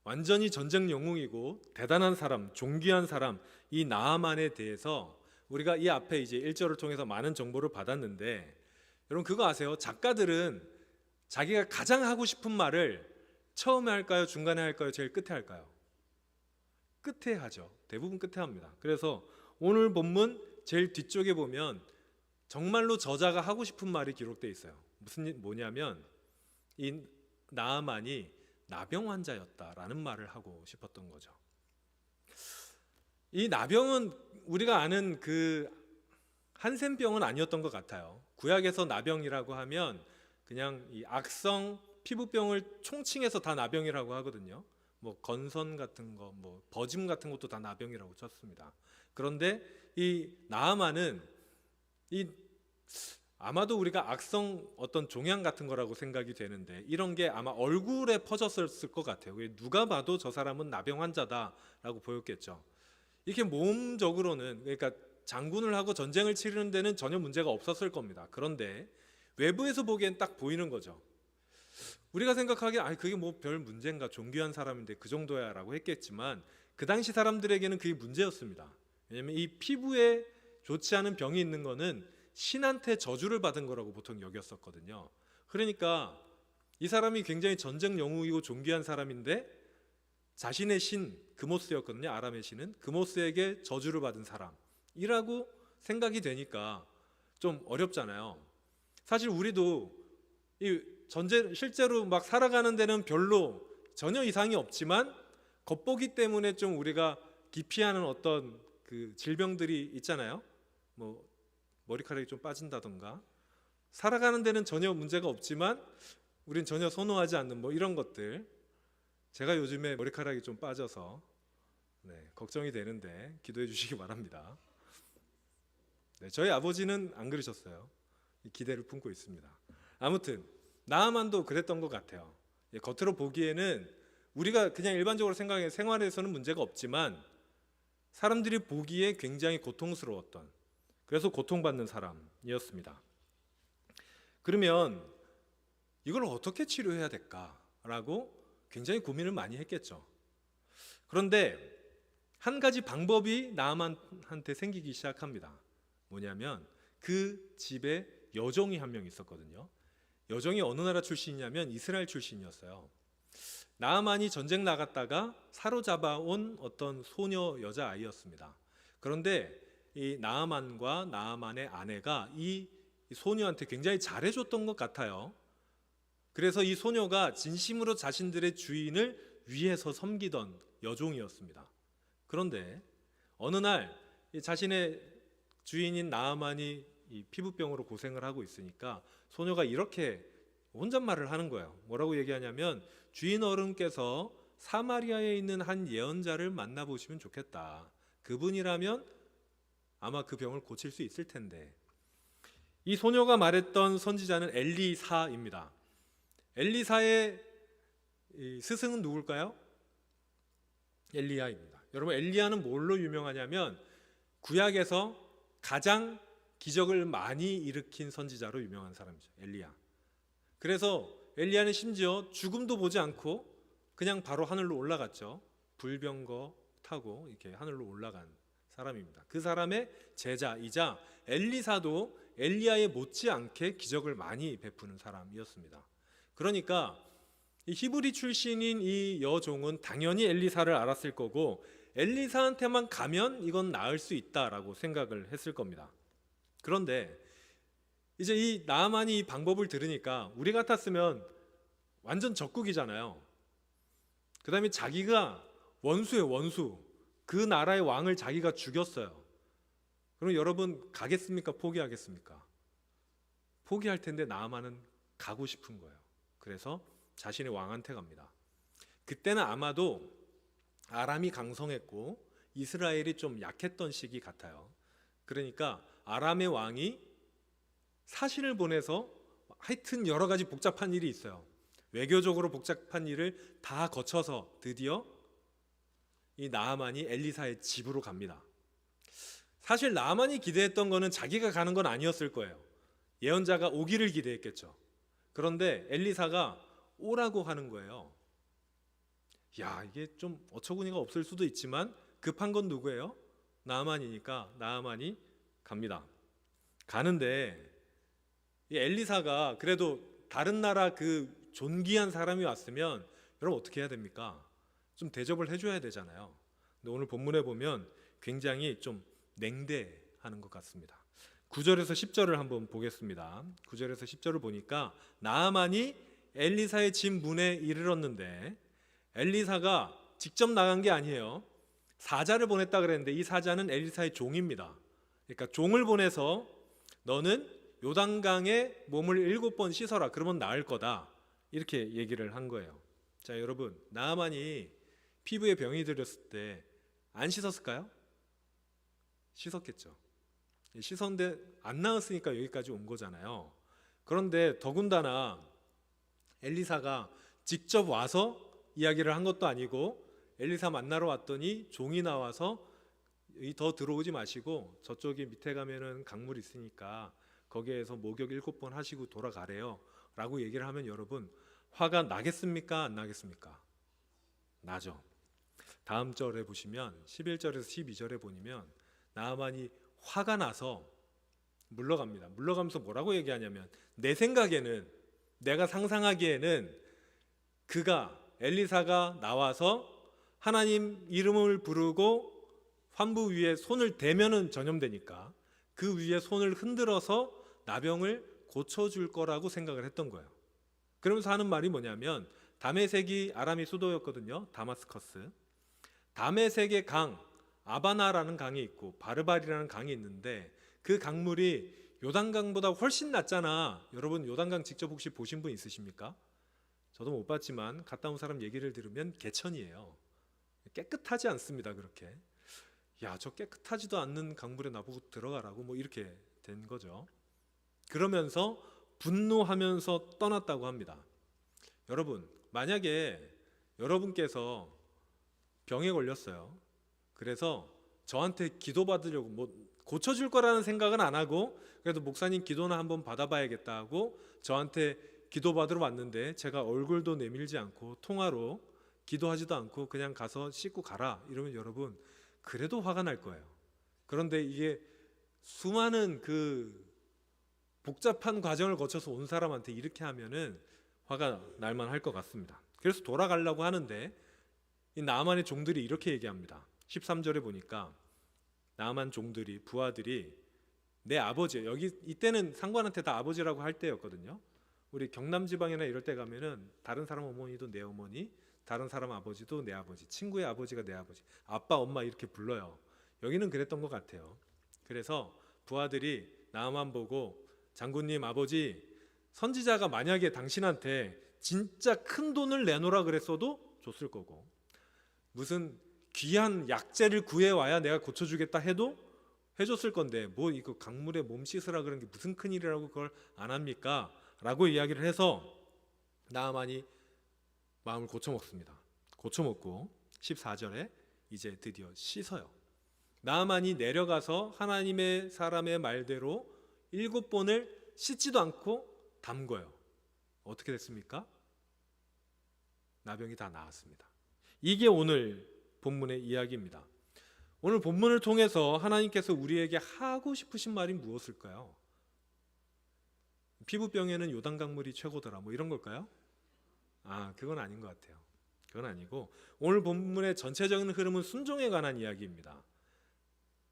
완전히 전쟁 영웅이고 대단한 사람, 존귀한 사람, 이 나아만에 대해서 우리가 이 앞에 이제 1절을 통해서 많은 정보를 받았는데, 여러분 그거 아세요? 작가들은 자기가 가장 하고 싶은 말을 처음에 할까요? 중간에 할까요? 제일 끝에 할까요? 끝에 하죠. 대부분 끝에 합니다. 그래서 오늘 본문 제일 뒤쪽에 보면 정말로 저자가 하고 싶은 말이 기록되어 있어요. 뭐냐면 이 나아만이 나병 환자였다라는 말을 하고 싶었던 거죠. 이 나병은 우리가 아는 그 한센병은 아니었던 것 같아요. 구약에서 나병이라고 하면 그냥 이 악성 피부병을 총칭해서 다 나병이라고 하거든요. 뭐 건선 같은 거, 뭐 버짐 같은 것도 다 나병이라고 쳤습니다. 그런데 이 나아만은 이 아마도 우리가 악성 어떤 종양 같은 거라고 생각이 되는데 이런 게 아마 얼굴에 퍼졌을 것 같아요. 누가 봐도 저 사람은 나병 환자다라고 보였겠죠. 이렇게 몸적으로는 그러니까 장군을 하고 전쟁을 치르는 데는 전혀 문제가 없었을 겁니다. 그런데 외부에서 보기엔 딱 보이는 거죠. 우리가 생각하기에 그게 뭐 별 문제인가, 존귀한 사람인데 그 정도야라고 했겠지만 그 당시 사람들에게는 그게 문제였습니다. 왜냐하면 이 피부에 좋지 않은 병이 있는 거는 신한테 저주를 받은 거라고 보통 여겼었거든요. 그러니까 이 사람이 굉장히 전쟁 영웅이고 존귀한 사람인데 자신의 신 그모스였거든요. 아람의 신은 그모스에게 저주를 받은 사람이라고 생각이 되니까 좀 어렵잖아요. 사실 우리도 이 실제로 막 살아가는 데는 별로 전혀 이상이 없지만 겉보기 때문에 좀 우리가 기피하는 어떤 그 질병들이 있잖아요. 뭐 머리카락이 좀 빠진다던가 살아가는 데는 전혀 문제가 없지만 우린 전혀 선호하지 않는 뭐 이런 것들. 제가 요즘에 머리카락이 좀 빠져서 걱정이 되는데 기도해 주시기 바랍니다. 저희 아버지는 안 그러셨어요. 기대를 품고 있습니다. 아무튼 나아만도 그랬던 것 같아요. 겉으로 보기에는 우리가 그냥 일반적으로 생각해 생활에서는 문제가 없지만 사람들이 보기에 굉장히 고통스러웠던, 그래서 고통받는 사람이었습니다. 그러면 이걸 어떻게 치료해야 될까라고 굉장히 고민을 많이 했겠죠. 그런데 한 가지 방법이 나아만한테 생기기 시작합니다. 뭐냐면 그 집에 여종이 한 명 있었거든요. 여종이 어느 나라 출신이냐면 이스라엘 출신이었어요. 나아만이 전쟁 나갔다가 사로잡아온 어떤 소녀 여자아이였습니다. 그런데 이 나아만과 나아만의 아내가 이 소녀한테 굉장히 잘해줬던 것 같아요. 그래서 이 소녀가 진심으로 자신들의 주인을 위해서 섬기던 여종이었습니다. 그런데 어느 날 자신의 주인인 나아만이 이 피부병으로 고생을 하고 있으니까 소녀가 이렇게 혼잣말을 하는 거예요. 뭐라고 얘기하냐면 주인 어른께서 사마리아에 있는 한 예언자를 만나보시면 좋겠다. 그분이라면 아마 그 병을 고칠 수 있을 텐데. 이 소녀가 말했던 선지자는 엘리사입니다. 엘리사의 스승은 누굴까요? 엘리야입니다. 여러분 엘리야는 뭘로 유명하냐면 구약에서 가장 기적을 많이 일으킨 선지자로 유명한 사람이죠. 엘리야. 그래서 엘리야는 심지어 죽음도 보지 않고 그냥 바로 하늘로 올라갔죠. 불병거 타고 이렇게 하늘로 올라간 사람입니다. 그 사람의 제자이자 엘리사도 엘리야에 못지않게 기적을 많이 베푸는 사람이었습니다. 그러니까 이 히브리 출신인 이 여종은 당연히 엘리사를 알았을 거고 엘리사한테만 가면 이건 나을 수 있다라고 생각을 했을 겁니다. 그런데 이제 이 나아만이 이 방법을 들으니까 우리 같았으면 완전 적국이잖아요. 그 다음에 자기가 원수예요, 원수. 그 나라의 왕을 자기가 죽였어요. 그럼 여러분 가겠습니까? 포기하겠습니까? 포기할 텐데 나아만은 가고 싶은 거예요. 그래서 자신의 왕한테 갑니다. 그때는 아마도 아람이 강성했고 이스라엘이 좀 약했던 시기 같아요. 그러니까 아람의 왕이 사신을 보내서 하여튼 여러 가지 복잡한 일이 있어요. 외교적으로 복잡한 일을 다 거쳐서 드디어 이 나아만이 엘리사의 집으로 갑니다. 사실 나아만이 기대했던 거는 자기가 가는 건 아니었을 거예요. 예언자가 오기를 기대했겠죠. 그런데 엘리사가 오라고 하는 거예요. 야, 이게 좀 어처구니가 없을 수도 있지만 급한 건 누구예요? 나아만이니까 나아만이 갑니다. 가는데 이 엘리사가 그래도 다른 나라 그 존귀한 사람이 왔으면 여러분 어떻게 해야 됩니까? 좀 대접을 해줘야 되잖아요. 근데 오늘 본문에 보면 굉장히 좀 냉대하는 것 같습니다. 9절에서 10절을 한번 보겠습니다. 9절에서 10절을 보니까 나아만이 엘리사의 집 문에 이르렀는데 엘리사가 직접 나간 게 아니에요. 사자를 보냈다 그랬는데 이 사자는 엘리사의 종입니다. 그러니까 종을 보내서 너는 요단강에 몸을 7번 씻어라. 그러면 나을 거다. 이렇게 얘기를 한 거예요. 자, 여러분, 나아만이 피부에 병이 들었을 때 안 씻었을까요? 씻었겠죠. 씻었는데 안 나았으니까 여기까지 온 거잖아요. 그런데 더군다나 엘리사가 직접 와서 이야기를 한 것도 아니고 엘리사 만나러 왔더니 종이 나와서 더 들어오지 마시고 저쪽에 밑에 가면은 강물 있으니까 거기에서 목욕 7번 하시고 돌아가래요 라고 얘기를 하면 여러분 화가 나겠습니까? 안 나겠습니까? 나죠. 다음 절에 보시면 11절에서 12절에 보면 나아만이 화가 나서 물러갑니다. 물러가면서 뭐라고 얘기하냐면 내 생각에는 내가 상상하기에는 그가 엘리사가 나와서 하나님 이름을 부르고 환부 위에 손을 대면은 전염되니까 그 위에 손을 흔들어서 나병을 고쳐줄 거라고 생각을 했던 거예요. 그러면서 하는 말이 뭐냐면 다메섹이 아람이 수도였거든요. 다마스커스. 다메섹의 강 아바나라는 강이 있고 바르발이라는 강이 있는데 그 강물이 요단강보다 훨씬 낫잖아. 여러분 요단강 직접 혹시 보신 분 있으십니까? 저도 못 봤지만 갔다 온 사람 얘기를 들으면 개천이에요. 깨끗하지 않습니다. 그렇게. 야, 저 깨끗하지도 않는 강물에 나보고 들어가라고 뭐 이렇게 된 거죠. 그러면서 분노하면서 떠났다고 합니다. 여러분, 만약에 여러분께서 병에 걸렸어요. 그래서 저한테 기도받으려고 뭐 고쳐줄 거라는 생각은 안 하고 그래도 목사님 기도나 한번 받아봐야겠다 하고 저한테 기도받으러 왔는데 제가 얼굴도 내밀지 않고 통화로 기도하지도 않고 그냥 가서 씻고 가라 이러면 여러분 그래도 화가 날 거예요. 그런데 이게 수많은 그 복잡한 과정을 거쳐서 온 사람한테 이렇게 하면은 화가 날만 할 것 같습니다. 그래서 돌아가려고 하는데 이 나아만의 종들이 이렇게 얘기합니다. 13절에 보니까 나아만 종들이 부하들이 내 아버지, 여기 이때는 상관한테 다 아버지라고 할 때였거든요. 우리 경남 지방이나 이럴 때 가면은 다른 사람 어머니도 내 어머니, 다른 사람 아버지도 내 아버지, 친구의 아버지가 내 아버지, 아빠, 엄마 이렇게 불러요. 여기는 그랬던 것 같아요. 그래서 부하들이 나아만 보고 장군님 아버지, 선지자가 만약에 당신한테 진짜 큰 돈을 내놓으라 그랬어도 줬을 거고 무슨 귀한 약재를 구해와야 내가 고쳐주겠다 해도 해줬을 건데 뭐 이거 강물에 몸 씻으라 그런 게 무슨 큰일이라고 그걸 안 합니까? 라고 이야기를 해서 나아만이 마음을 고쳐먹습니다. 고쳐먹고 14절에 이제 드디어 씻어요. 나아만이 내려가서 하나님의 사람의 말대로 7번을 씻지도 않고 담궈요. 어떻게 됐습니까? 나병이 다 나았습니다. 이게 오늘 본문의 이야기입니다. 오늘 본문을 통해서 하나님께서 우리에게 하고 싶으신 말이 무엇일까요? 피부병에는 요단강물이 최고더라 뭐 이런 걸까요? 그건 아닌 것 같아요. 그건 아니고 오늘 본문의 전체적인 흐름은 순종에 관한 이야기입니다.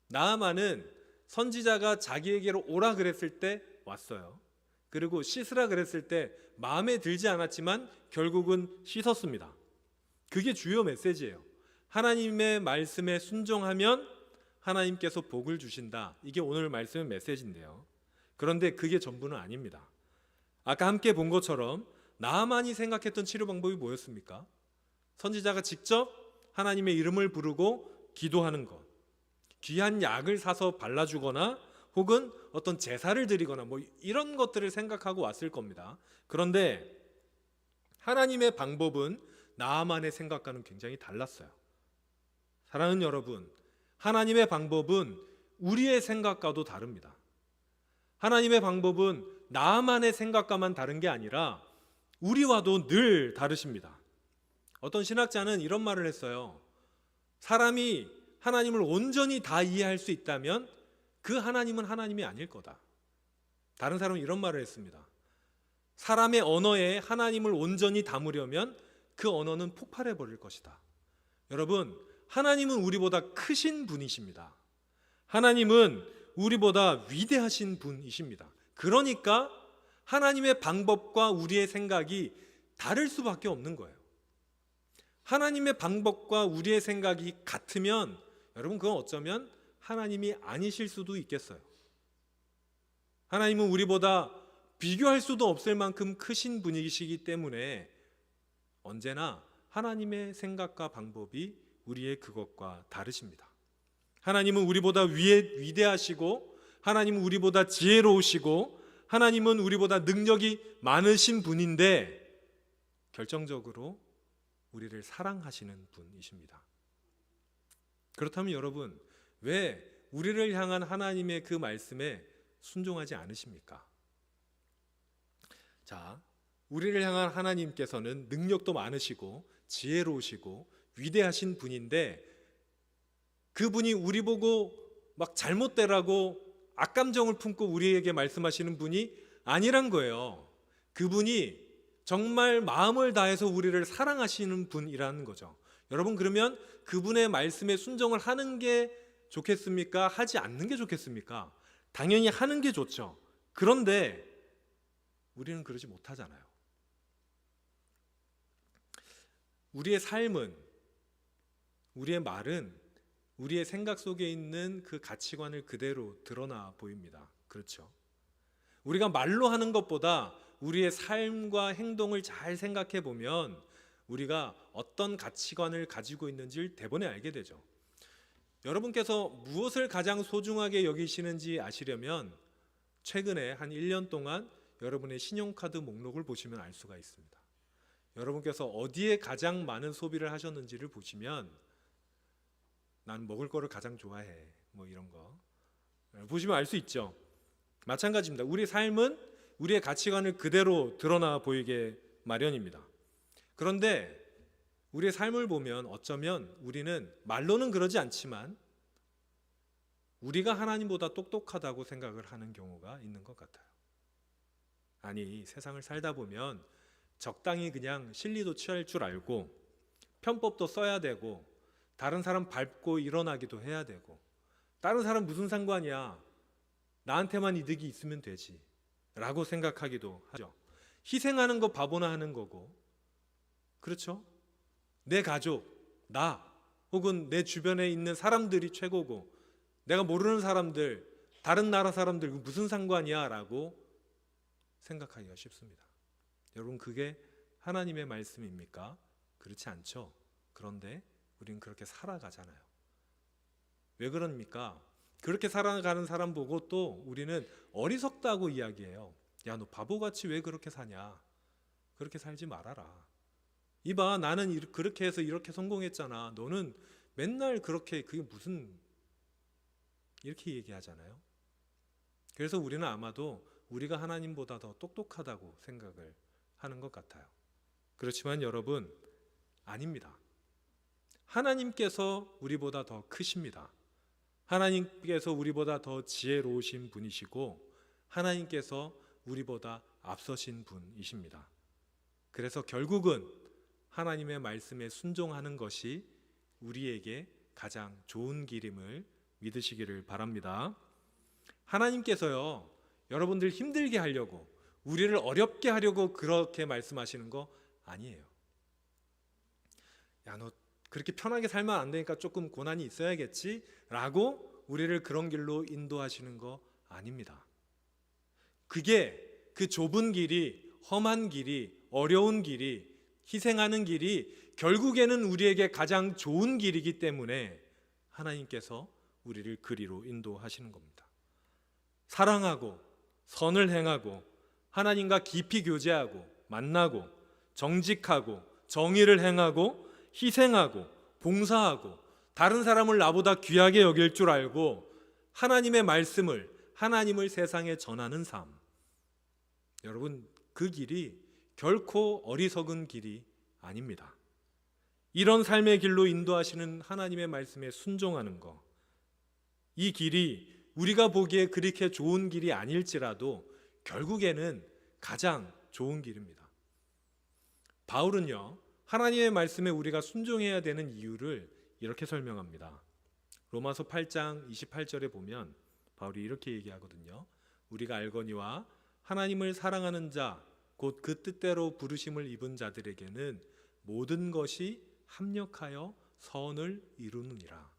나아만은 선지자가 자기에게로 오라 그랬을 때 왔어요. 그리고 씻으라 그랬을 때 마음에 들지 않았지만 결국은 씻었습니다. 그게 주요 메시지예요. 하나님의 말씀에 순종하면 하나님께서 복을 주신다. 이게 오늘 말씀의 메시지인데요. 그런데 그게 전부는 아닙니다. 아까 함께 본 것처럼 나아만이 생각했던 치료 방법이 뭐였습니까? 선지자가 직접 하나님의 이름을 부르고 기도하는 것, 귀한 약을 사서 발라주거나 혹은 어떤 제사를 드리거나 뭐 이런 것들을 생각하고 왔을 겁니다. 그런데 하나님의 방법은 나아만의 생각과는 굉장히 달랐어요. 사랑하는 여러분, 하나님의 방법은 우리의 생각과도 다릅니다. 하나님의 방법은 나아만의 생각과만 다른 게 아니라 우리와도 늘 다르십니다. 어떤 신학자는 이런 말을 했어요. 사람이 하나님을 온전히 다 이해할 수 있다면 그 하나님은 하나님이 아닐 거다. 다른 사람은 이런 말을 했습니다. 사람의 언어에 하나님을 온전히 담으려면 그 언어는 폭발해 버릴 것이다. 여러분, 하나님은 우리보다 크신 분이십니다. 하나님은 우리보다 위대하신 분이십니다. 그러니까 하나님의 방법과 우리의 생각이 다를 수밖에 없는 거예요. 하나님의 방법과 우리의 생각이 같으면 여러분 그건 어쩌면 하나님이 아니실 수도 있겠어요. 하나님은 우리보다 비교할 수도 없을 만큼 크신 분이시기 때문에 언제나 하나님의 생각과 방법이 우리의 그것과 다르십니다. 하나님은 우리보다 위대하시고, 하나님은 우리보다 지혜로우시고, 하나님은 우리보다 능력이 많으신 분인데 결정적으로 우리를 사랑하시는 분이십니다. 그렇다면 여러분, 왜 우리를 향한 하나님의 그 말씀에 순종하지 않으십니까? 자, 우리를 향한 하나님께서는 능력도 많으시고 지혜로우시고 위대하신 분인데 그분이 우리 보고 막 잘못되라고 악감정을 품고 우리에게 말씀하시는 분이 아니란 거예요. 그분이 정말 마음을 다해서 우리를 사랑하시는 분이라는 거죠. 여러분, 그러면 그분의 말씀에 순종을 하는 게 좋겠습니까? 하지 않는 게 좋겠습니까? 당연히 하는 게 좋죠. 그런데 우리는 그러지 못하잖아요. 우리의 삶은, 우리의 말은 우리의 생각 속에 있는 그 가치관을 그대로 드러나 보입니다. 그렇죠? 우리가 말로 하는 것보다 우리의 삶과 행동을 잘 생각해 보면 우리가 어떤 가치관을 가지고 있는지를 대번에 알게 되죠. 여러분께서 무엇을 가장 소중하게 여기시는지 아시려면 최근에 한 1년 동안 여러분의 신용카드 목록을 보시면 알 수가 있습니다. 여러분께서 어디에 가장 많은 소비를 하셨는지를 보시면 난 먹을 거를 가장 좋아해, 뭐 이런 거 보시면 알 수 있죠. 마찬가지입니다. 우리 삶은 우리의 가치관을 그대로 드러나 보이게 마련입니다. 그런데 우리의 삶을 보면 어쩌면 우리는 말로는 그러지 않지만 우리가 하나님보다 똑똑하다고 생각을 하는 경우가 있는 것 같아요. 아니, 세상을 살다 보면 적당히 그냥 실리도 취할 줄 알고 편법도 써야 되고 다른 사람 밟고 일어나기도 해야 되고 다른 사람 무슨 상관이야, 나한테만 이득이 있으면 되지 라고 생각하기도 하죠. 희생하는 거 바보나 하는 거고, 그렇죠? 내 가족, 나 혹은 내 주변에 있는 사람들이 최고고 내가 모르는 사람들, 다른 나라 사람들 무슨 상관이야 라고 생각하기가 쉽습니다. 여러분, 그게 하나님의 말씀입니까? 그렇지 않죠. 그런데 우리는 그렇게 살아가잖아요. 왜 그럽니까? 그렇게 살아가는 사람 보고 또 우리는 어리석다고 이야기해요. 야, 너 바보같이 왜 그렇게 사냐? 그렇게 살지 말아라. 이봐, 나는 그렇게 해서 이렇게 성공했잖아. 너는 맨날 그렇게, 그게 무슨, 이렇게 얘기하잖아요. 그래서 우리는 아마도 우리가 하나님보다 더 똑똑하다고 생각을 하는 것 같아요. 그렇지만 여러분, 아닙니다. 하나님께서 우리보다 더 크십니다. 하나님께서 우리보다 더 지혜로우신 분이시고 하나님께서 우리보다 앞서신 분이십니다. 그래서 결국은 하나님의 말씀에 순종하는 것이 우리에게 가장 좋은 길임을 믿으시기를 바랍니다. 하나님께서요, 여러분들 힘들게 하려고, 우리를 어렵게 하려고 그렇게 말씀하시는 거 아니에요. 야, 너 그렇게 편하게 살면 안 되니까 조금 고난이 있어야겠지 라고 우리를 그런 길로 인도하시는 거 아닙니다. 그게 그 좁은 길이, 험한 길이, 어려운 길이, 희생하는 길이 결국에는 우리에게 가장 좋은 길이기 때문에 하나님께서 우리를 그리로 인도하시는 겁니다. 사랑하고 선을 행하고 하나님과 깊이 교제하고 만나고 정직하고 정의를 행하고 희생하고 봉사하고 다른 사람을 나보다 귀하게 여길 줄 알고 하나님의 말씀을, 하나님을 세상에 전하는 삶. 여러분, 그 길이 결코 어리석은 길이 아닙니다. 이런 삶의 길로 인도하시는 하나님의 말씀에 순종하는 것, 이 길이 우리가 보기에 그렇게 좋은 길이 아닐지라도 결국에는 가장 좋은 길입니다. 바울은요, 하나님의 말씀에 우리가 순종해야 되는 이유를 이렇게 설명합니다. 로마서 8장 28절에 보면 바울이 이렇게 얘기하거든요. 우리가 알거니와 하나님을 사랑하는 자, 곧 그 뜻대로 부르심을 입은 자들에게는 모든 것이 합력하여 선을 이루느니라.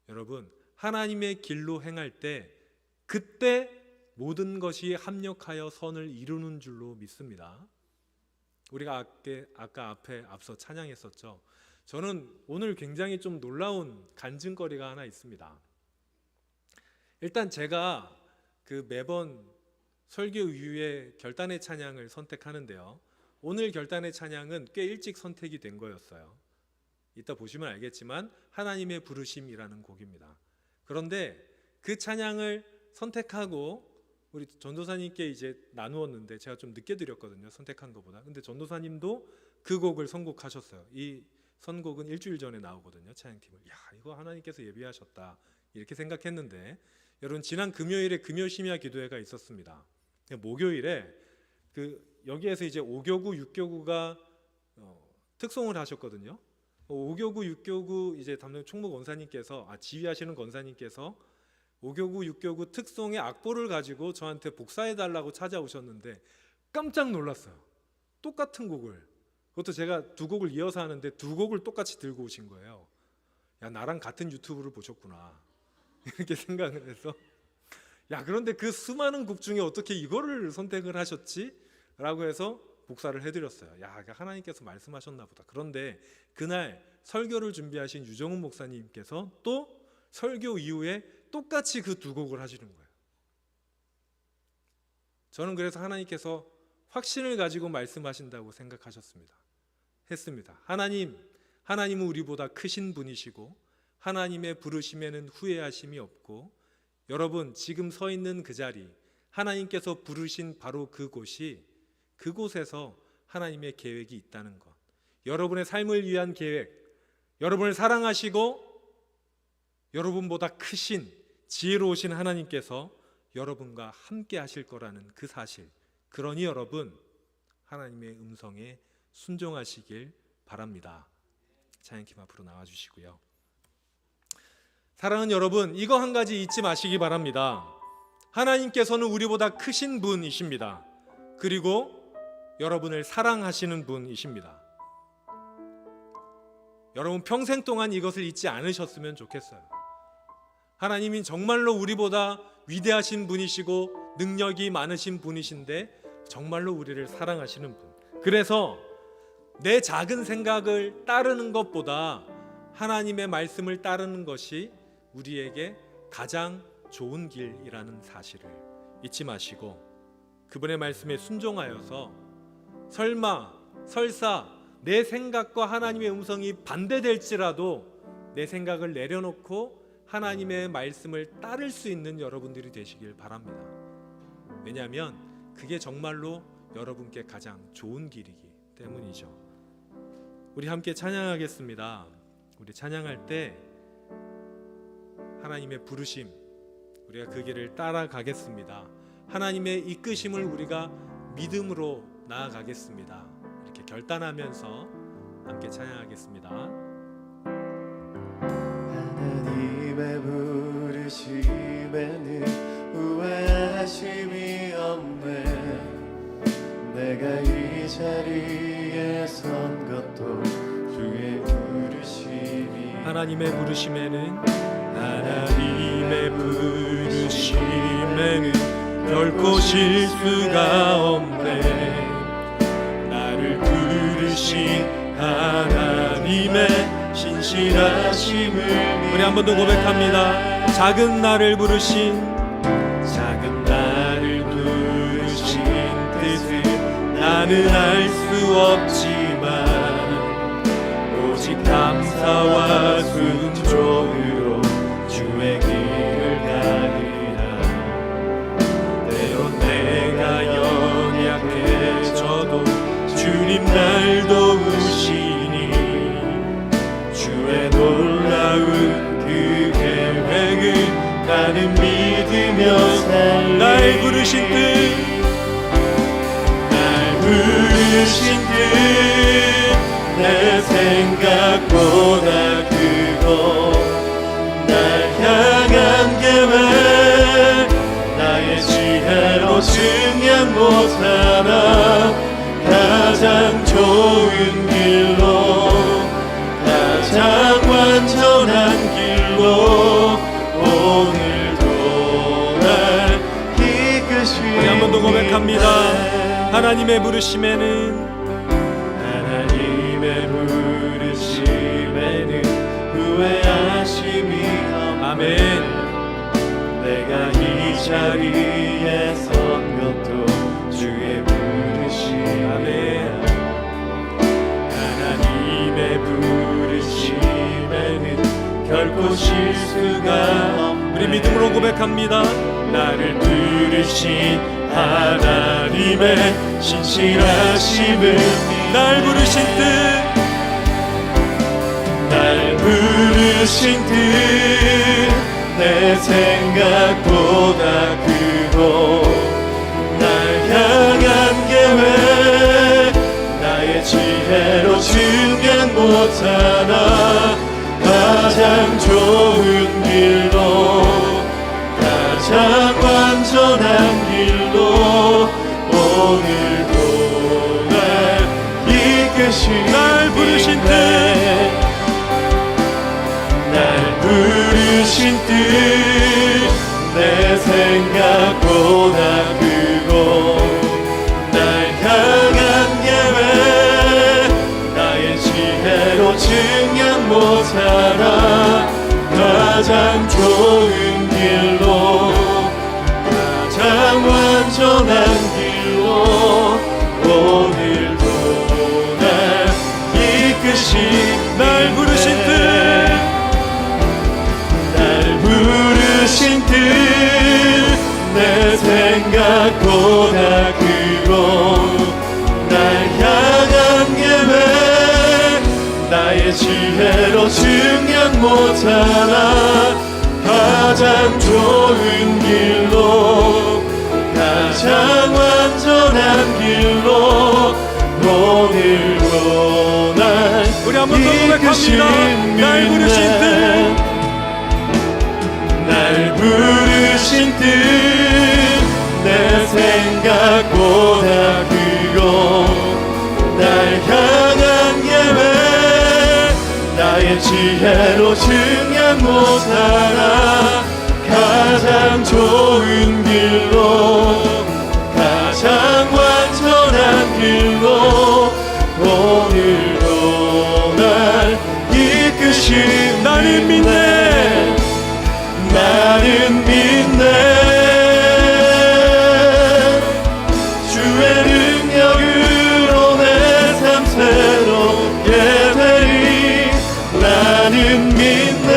여러분, 하나님의 길로 행할 때 그때 모든 것이 합력하여 선을 이루는 줄로 믿습니다. 우리가 아까 앞서 찬양했었죠. 저는 오늘 굉장히 좀 놀라운 간증거리가 하나 있습니다. 일단 제가 매번 설교 이후에 결단의 찬양을 선택하는데요. 오늘 결단의 찬양은 꽤 일찍 선택이 된 거였어요. 이따 보시면 알겠지만 하나님의 부르심이라는 곡입니다. 그런데 그 찬양을 선택하고 우리 전도사님께 이제 나누었는데 제가 좀 늦게 드렸거든요. 선택한 것보다. 근데 전도사님도 그 곡을 선곡하셨어요. 이 선곡은 일주일 전에 나오거든요. 찬양팀을. 야, 이거 하나님께서 예비하셨다 이렇게 생각했는데, 여러분 지난 금요일에 금요심야 기도회가 있었습니다. 목요일에 여기에서 이제 5교구 6교구가 특송을 하셨거든요. 5교구 6교구 이제 담당 총무 권사님께서 지휘하시는 권사님께서 5교구 6교구 특송의 악보를 가지고 저한테 복사해 달라고 찾아오셨는데 깜짝 놀랐어요. 똑같은 곡을, 그것도 제가 두 곡을 이어서 하는데 두 곡을 똑같이 들고 오신 거예요. 야, 나랑 같은 유튜브를 보셨구나 이렇게 생각을 해서, 야, 그런데 그 수많은 곡 중에 어떻게 이거를 선택을 하셨지? 라고 해서 복사를 해드렸어요. 야, 하나님께서 말씀하셨나 보다. 그런데 그날 설교를 준비하신 유정훈 목사님께서 또 설교 이후에 똑같이 그 두 곡을 하시는 거예요. 저는 그래서 하나님께서 확신을 가지고 말씀하신다고 했습니다. 하나님은 우리보다 크신 분이시고 하나님의 부르심에는 후회하심이 없고, 여러분 지금 서 있는 그 자리, 하나님께서 부르신 바로 그곳에서 하나님의 계획이 있다는 것, 여러분의 삶을 위한 계획, 여러분을 사랑하시고 여러분보다 크신 지혜로우신 하나님께서 여러분과 함께 하실 거라는 그 사실, 그러니 여러분 하나님의 음성에 순종하시길 바랍니다. 찬양팀 앞으로 나와주시고요. 사랑하는 여러분, 이거 한 가지 잊지 마시기 바랍니다. 하나님께서는 우리보다 크신 분이십니다. 그리고 여러분을 사랑하시는 분이십니다. 여러분 평생 동안 이것을 잊지 않으셨으면 좋겠어요. 하나님이 정말로 우리보다 위대하신 분이시고 능력이 많으신 분이신데 정말로 우리를 사랑하시는 분. 그래서 내 작은 생각을 따르는 것보다 하나님의 말씀을 따르는 것이 우리에게 가장 좋은 길이라는 사실을 잊지 마시고, 그분의 말씀에 순종하여서 설사 내 생각과 하나님의 음성이 반대될지라도 내 생각을 내려놓고 하나님의 말씀을 따를 수 있는 여러분들이 되시길 바랍니다. 왜냐하면 그게 정말로 여러분께 가장 좋은 길이기 때문이죠. 우리 함께 찬양하겠습니다. 우리 찬양할 때 하나님의 부르심, 우리가 그 길을 따라가겠습니다. 하나님의 이끄심을 우리가 믿음으로 나아가겠습니다. 이렇게 결단하면서 함께 찬양하겠습니다. 하나님의 부르심에는 후회하심이 없네. 내가 이 자리에 선 것도 주의 부르심이. 하나님의 부르심에는 결코 실수가 없네. 나를 부르신 하나님의 신실하심을 우리 한 번 더 고백합니다. 작은 나를 부르신 뜻을 나는 알 수 없지만 오직 감사와 순종으로 주의 길을 가리라. 때론 내가 연약해져도 주님 날 도우시니 주의 놀라운 그 계획을 나는 믿으며 날 부르신 뜻 내 생각보다 크고 날 향한 계획 나의 지혜로 증량 못하나 가장 좋은 길로 하나님의 부르심에는 하나님의 부르심에는 후회하심이 없네. 아멘. 내가 이 자리에 선 것도 주의 부르심. 아멘. 하나님의 부르심에는 결코 실수가 없네. 우리 믿음으로 고백합니다. 나를 부르신 하나님의 신실하심을 날 부르신 뜻, 날 부르신 뜻 내 생각보다 크고 날 향한 계획 나의 지혜로 증명 못하나 가장 좋은 길로 가장 완전한 길로 오늘도 날 이끄신 날 부르신 뜻, 날 부르신 뜻 내 생각보다 크고 날 향한 계획 나의 지혜로 증명 못하나 가장 좋은 길로 가장 완전한 길로 오늘도 날 이끄신 날 부르신 뜻, 날 부르신 뜻 내 생각보다 크고 날 향한 계획 나의 지혜로 증명 못하나 가장 좋은 길로 가장 완전한 길로 오늘도 날 우리 한번 더 고백합니다. 날 부르신 뜻, 날 부르신 뜻 내 생각보다 크고 날 향한 계획 나의 지혜로 증명 못하나 가장 좋은 길로 가장 완전한 길로 오늘도 날 이끄신 나는 믿네. 나는 믿네. 주의 능력으로 내 삶 새롭게 되리. 나는 믿네.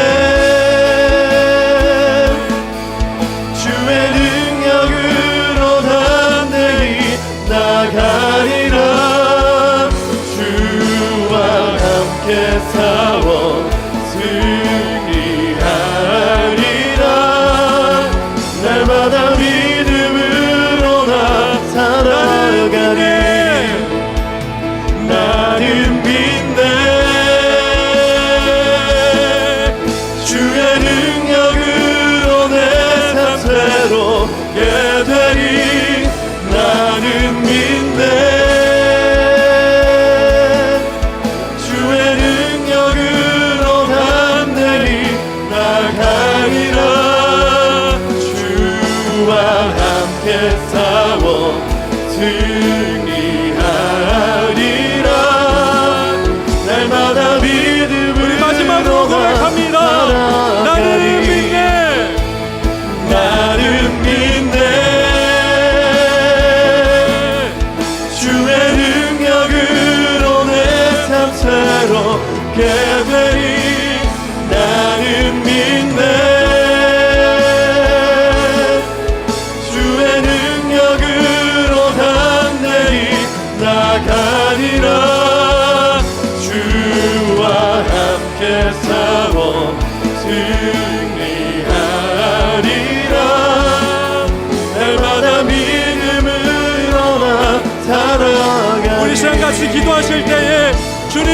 주의 능력으로 담대히 나가리라. 주와 함께 싸워 날마다 믿음으로 나 살아가니 나는 믿네. 주의 능력으로 내 삶 새롭게 되리. 나는 믿네. 주의 능력으로 담대히 나가리라. 함께 싸워 승리하리라. 날마다 믿음으로 우리 마지막으로 고백합니다. 나는 믿네. 나는 믿네. 주의 능력으로 내 삶 새롭게 되리. 나는 믿네. 나가리라. 주와 함께 싸워 승리하리라. 날마다 믿음으로 나 살아가리. 우리 시간 같이 기도하실 때에 주님,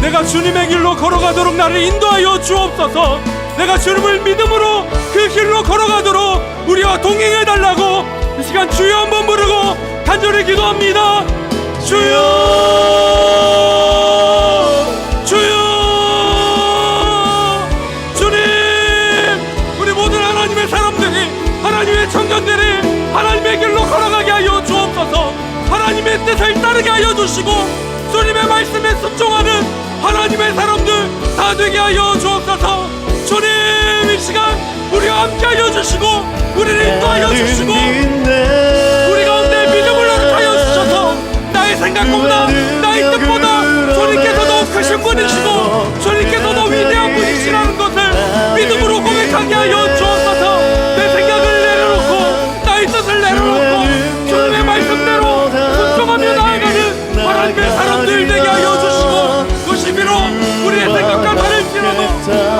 내가 주님의 길로 걸어가도록 나를 인도하여 주옵소서. 내가 주님을 믿음으로 그 길로 걸어가도록 우리와 동행해 달라고 이 시간 주여 한번 부르고 간절히 기도합니다. 주여, 주여, 주님, 우리 모든 하나님의 사람들이, 하나님의 청년들이 하나님의 길로 걸어가게 하여 주옵소서. 하나님의 뜻을 따르게 하여 주시고 주님의 말씀에 순종하는 하나님의 사람들 다 되게 하여 주옵소서. 주님 이 시간 우리와 함께 하여 주시고 우리를 인도하여 주시고 우리 가운데 믿음을 허락하여 주셔서 나의 생각보다 나의 뜻보다 주님께서 더 크신 분이시고 주님께서 더 위대한 분이시라는 것을 믿음으로 고백하게 하여 주옵소서. 내 생각을 내려놓고 나의 뜻을 내려놓고 주님의 말씀대로 순종하며 나아가는 하나님의 사람들 되게 하여 주시고 그것이 비록 우리의 생각과 다를지라도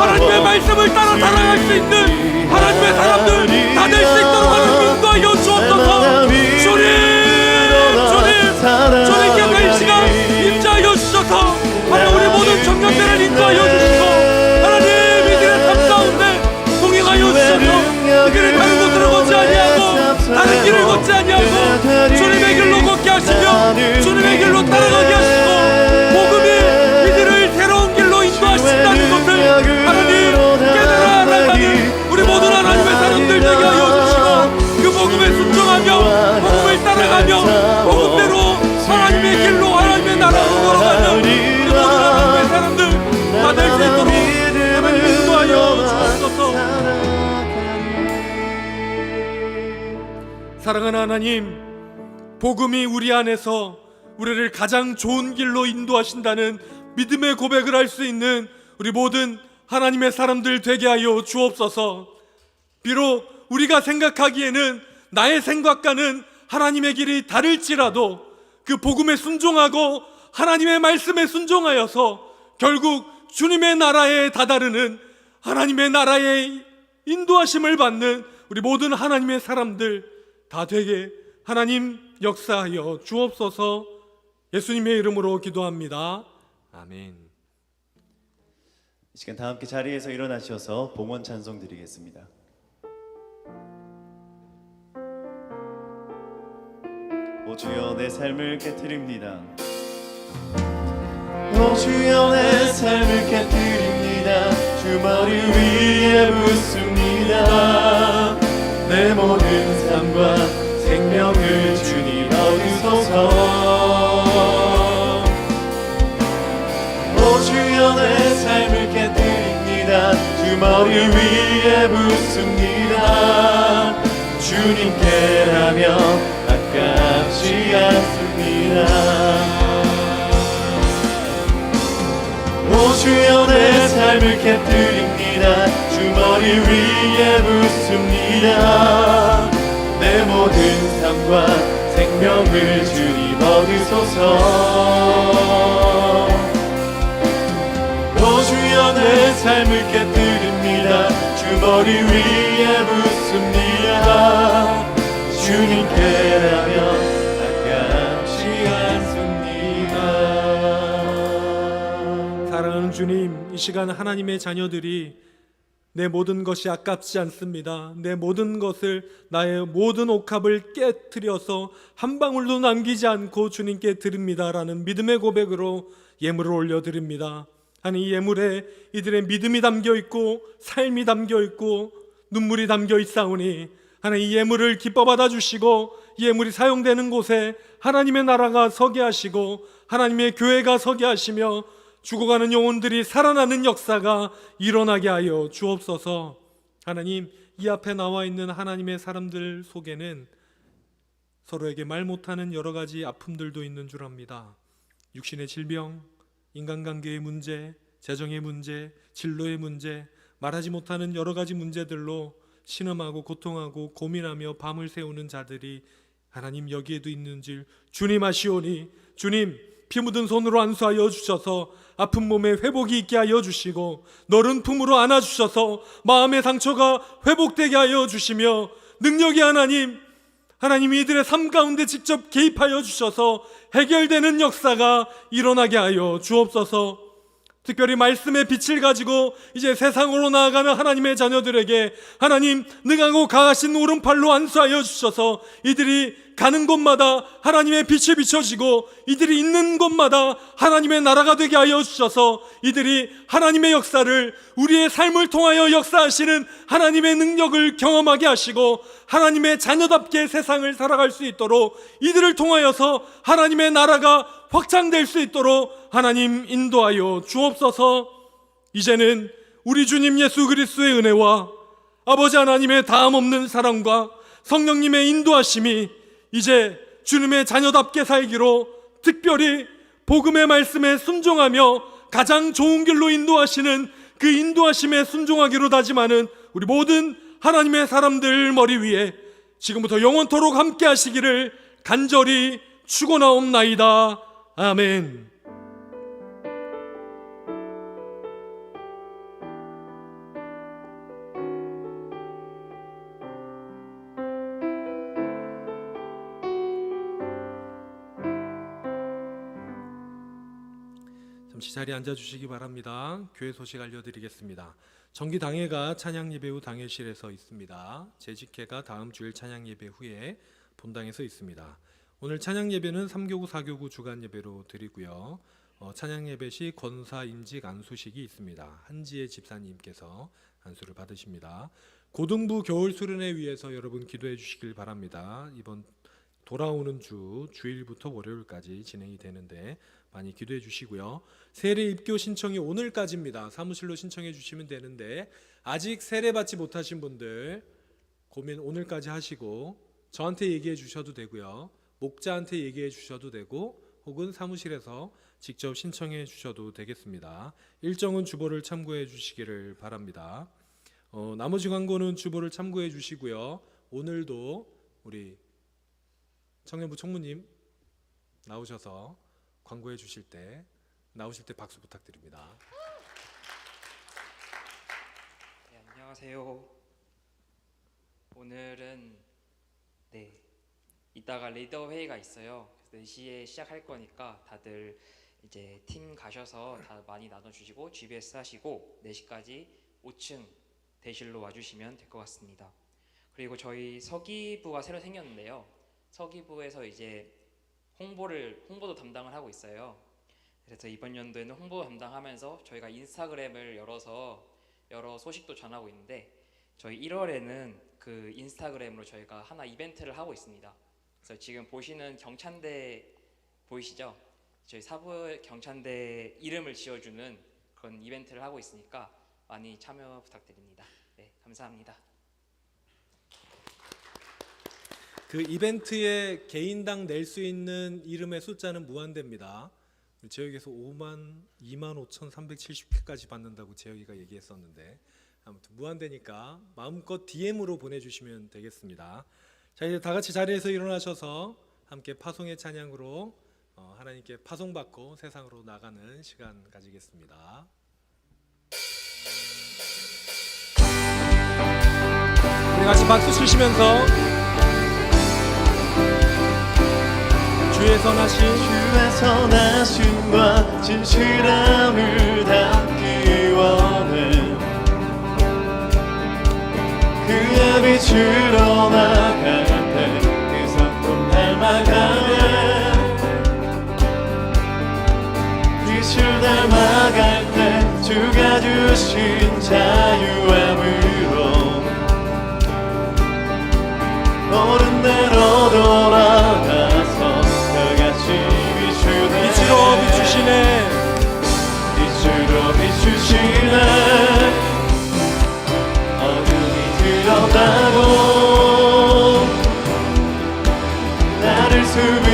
하나님의 말씀을 따라 살아갈 수 있는 하나님의 사람들 다 될 수 있도록 하나님 인도하여 주옵소서. 주님께서 이 시간 임자하여 주셔서 하나님 우리 모든 청년들을 인도하여 주시고 하나님 이들의 삶 가운데 동행하여 주셔서 이들을 다른 곳으로 걷지 아니하고 다른 길을 걷지 아니하고 주님의 길로 걷게 하시며 주님의 길로 따라가게 하시고 복음이 이들을 새로운 길로 인도하신다는 것을 하나님 깨달아 알아가는 우리 모든 하나님의 사람들 되게 하여 주시고 그 복음에 순종하며 복음을 따라가며 복음대로 하나님의 길로 하나님의 나라로 걸어가는 우리 모든 하나님의 사람들 다 될 수 있도록 하나님 인도하여 주옵소서. 사랑하는 하나님, 복음이 우리 안에서 우리를 가장 좋은 길로 인도하신다는 믿음의 고백을 할 수 있는 우리 모든 하나님의 사람들 되게 하여 주옵소서. 비록 우리가 생각하기에는 나의 생각과는 하나님의 길이 다를지라도 그 복음에 순종하고 하나님의 말씀에 순종하여서 결국 주님의 나라에 다다르는 하나님의 나라의 인도하심을 받는 우리 모든 하나님의 사람들 다 되게 하나님 역사하여 주옵소서. 예수님의 이름으로 기도합니다. 아멘. 이 시간 다 함께 자리에서 일어나셔서 봉헌 찬송 드리겠습니다. 오 주여 내 삶을 깨뜨립니다. 오 주여 내 삶을 깨뜨립니다. 주 머리 위에 붓습니다. 내 모든 삶과 생명을 주님 얻으소서. 오 주여 내 삶을 깨뜨립니다. 주 머리 위에 붓습니다. 주님께라면 아깝지 않습니다. 오 주여 내 삶을 깨뜨립니다. 주 머리 위에 붓습니다. 내 모든 삶과 생명을 주님 얻으소서. 오 주여 내 삶을 깨뜨립니다. 주 머리 위에 붓습니다. 주님께라면 아깝지 않습니다. 사랑하는 주님, 이 시간 하나님의 자녀들이 내 모든 것이 아깝지 않습니다. 내 모든 것을 나의 모든 옥합을 깨뜨려서 한 방울도 남기지 않고 주님께 드립니다라는 믿음의 고백으로 예물을 올려드립니다. 하나님 이 예물에 이들의 믿음이 담겨있고 삶이 담겨있고 눈물이 담겨있사오니 하나님 이 예물을 기뻐 받아주시고 이 예물이 사용되는 곳에 하나님의 나라가 서게 하시고 하나님의 교회가 서게 하시며 죽어가는 영혼들이 살아나는 역사가 일어나게 하여 주옵소서. 하나님 이 앞에 나와 있는 하나님의 사람들 속에는 서로에게 말 못하는 여러 가지 아픔들도 있는 줄 압니다. 육신의 질병, 인간관계의 문제, 재정의 문제, 진로의 문제, 말하지 못하는 여러 가지 문제들로 신음하고 고통하고 고민하며 밤을 새우는 자들이 하나님 여기에도 있는 줄 주님 아시오니 주님 피 묻은 손으로 안수하여 주셔서 아픈 몸에 회복이 있게 하여 주시고 너른 품으로 안아주셔서 마음의 상처가 회복되게 하여 주시며 능력의 하나님 이들의 삶 가운데 직접 개입하여 주셔서 해결되는 역사가 일어나게 하여 주옵소서. 특별히 말씀의 빛을 가지고 이제 세상으로 나아가는 하나님의 자녀들에게 하나님 능하고 강하신 오른팔로 안수하여 주셔서 이들이 가는 곳마다 하나님의 빛이 비춰지고 이들이 있는 곳마다 하나님의 나라가 되게 하여 주셔서 이들이 하나님의 역사를 우리의 삶을 통하여 역사하시는 하나님의 능력을 경험하게 하시고 하나님의 자녀답게 세상을 살아갈 수 있도록 이들을 통하여서 하나님의 나라가 확장될 수 있도록 하나님 인도하여 주옵소서. 이제는 우리 주님 예수 그리스도의 은혜와 아버지 하나님의 다함없는 사랑과 성령님의 인도하심이 이제 주님의 자녀답게 살기로 특별히 복음의 말씀에 순종하며 가장 좋은 길로 인도하시는 그 인도하심에 순종하기로 다짐하는 우리 모든 하나님의 사람들 머리 위에 지금부터 영원토록 함께 하시기를 간절히 축원하옵나이다. 아멘. 잠시 자리에 앉아주시기 바랍니다. 교회 소식 알려드리겠습니다. 정기당회가 찬양예배 후 당회실에서 있습니다. 재직회가 다음 주일 찬양예배 후에 본당에서 있습니다. 오늘 찬양예배는 3교구 4교구 주간예배로 드리고요. 찬양예배 시 권사 임직 안수식이 있습니다. 한지혜 집사님께서 안수를 받으십니다. 고등부 겨울 수련회 위해서 여러분 기도해 주시길 바랍니다. 이번 돌아오는 주일부터 월요일까지 진행이 되는데 많이 기도해 주시고요. 세례 입교 신청이 오늘까지입니다. 사무실로 신청해 주시면 되는데 아직 세례 받지 못하신 분들 고민 오늘까지 하시고 저한테 얘기해 주셔도 되고요. 목자한테 얘기해 주셔도 되고 혹은 사무실에서 직접 신청해 주셔도 되겠습니다. 일정은 주보를 참고해 주시기를 바랍니다. 나머지 광고는 주보를 참고해 주시고요. 오늘도 우리 청년부 총무님 나오셔서 광고해 주실 때 나오실 때 박수 부탁드립니다. 네, 안녕하세요. 오늘은 이따가 리더 회의가 있어요. 그래서 4시에 시작할 거니까 다들 이제 팀 가셔서 다 많이 나눠주시고 GBS 하시고 4시까지 5층 대실로 와주시면 될 것 같습니다. 그리고 저희 서기부가 새로 생겼는데요. 서기부에서 이제 홍보도 담당을 하고 있어요. 그래서 이번 연도에는 홍보 담당하면서 저희가 인스타그램을 열어서 여러 소식도 전하고 있는데 저희 1월에는 그 인스타그램으로 저희가 하나 이벤트를 하고 있습니다. 그래서 지금 보시는 경찬대 보이시죠? 저희 사부 경찬대 이름을 지어주는 그런 이벤트를 하고 있으니까 많이 참여 부탁드립니다. 네, 감사합니다. 그 이벤트에 개인당 낼 수 있는 이름의 숫자는 무한대입니다. 재혁에서 25,370개까지 받는다고 재혁이가 얘기했었는데 아무튼 무한대니까 마음껏 DM으로 보내주시면 되겠습니다. 자, 이제 다 같이 자리에서 일어나셔서 함께 파송의 찬양으로 하나님께 파송받고 세상으로 나가는 시간 가지겠습니다. 우리 같이 박수 치시면서 주의 선하심과 진실함을 담기 원해. 그의 빛으로 나갈 때 그 성품 닮아가네. 빛을 닮아갈 때 주가 주신 자유함으로 옳은 대로 돌아가서 다같이 빛으로 비추시네. 빛으로 비추시네. 어둠이 들었다고 나를 숨은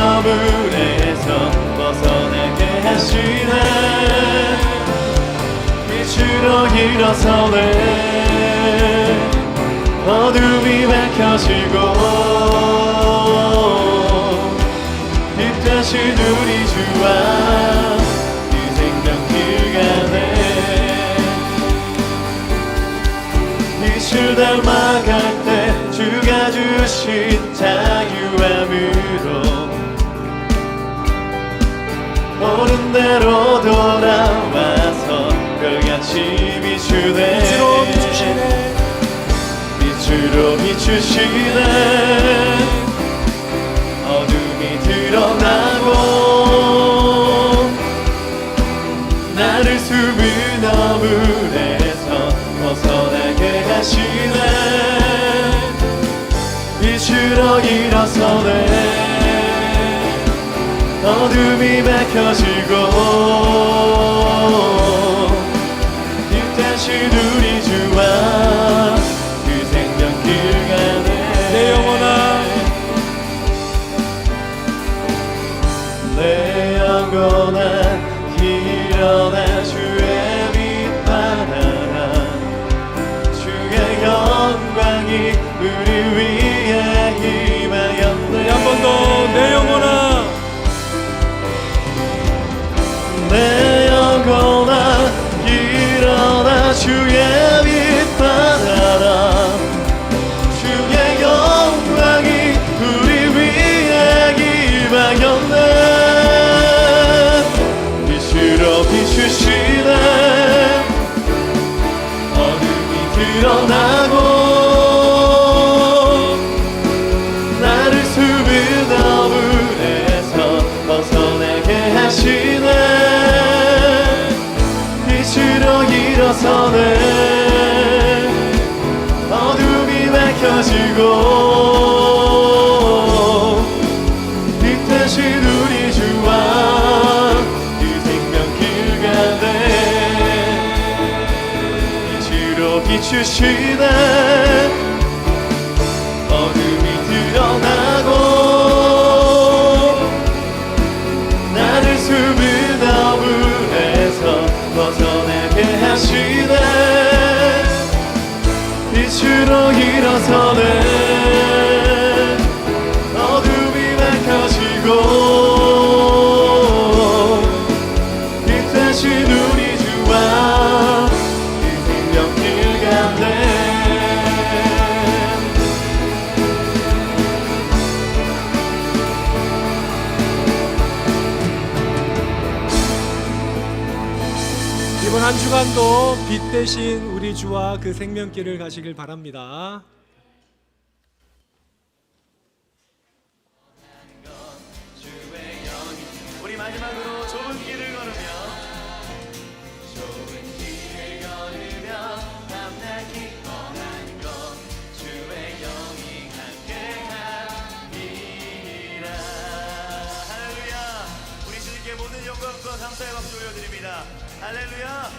어물에서 벗어나게 하시네. 빛으로 일어서네. 어둠이 밝혀지고 빛 다시 우리 주와 그 생명길 가네. 빛을 닮아갈 때 주가 주신 자유함으로 옳은 대로 돌아와 비추네 빛으로 비추시네 빛으로 비추시네 어둠이 드러나고 나를 숨은 어물에서 벗어나게 하시네 빛으로 일어서네 어둠이 밝혀지고 빛 대신 우리 주와 그 생명길 가네 내 영혼아 내 영혼아 일어나 주의 빛 받아라 주의 영광이 우리 위에 임하였네 한 번 더 내 영혼아 내 영혼아 일어나 주의 빛 받아라 주의 영광이 우리 위에 임하였네 빛으로 비추시네 어둠이 드러나고 나를 숨은 어물에서 벗어나게 하시네 빛으로 일어서네 어둠이 밝혀지고 빛 대신 우리 주와 그 생명길 가네 빛으로 비추시네 어둠이 드러나고 나를 숨은 어물에서 벗어나게 하시네 빛으로 일어서네 어둠이 밝혀지고 빛 대신 우리 주와 그 생명길 가네 이번 한 주간도 빛 대신 우리 주와 그 생명길을 가시길 바랍니다. 우리 마지막으로 좁은 길을 걸으며 밤낮 기뻐하는 것 주의 영이 함께하리라 할렐루야 우리 주님께 모든 영광과 감사의 박수 올려드립니다 할렐루야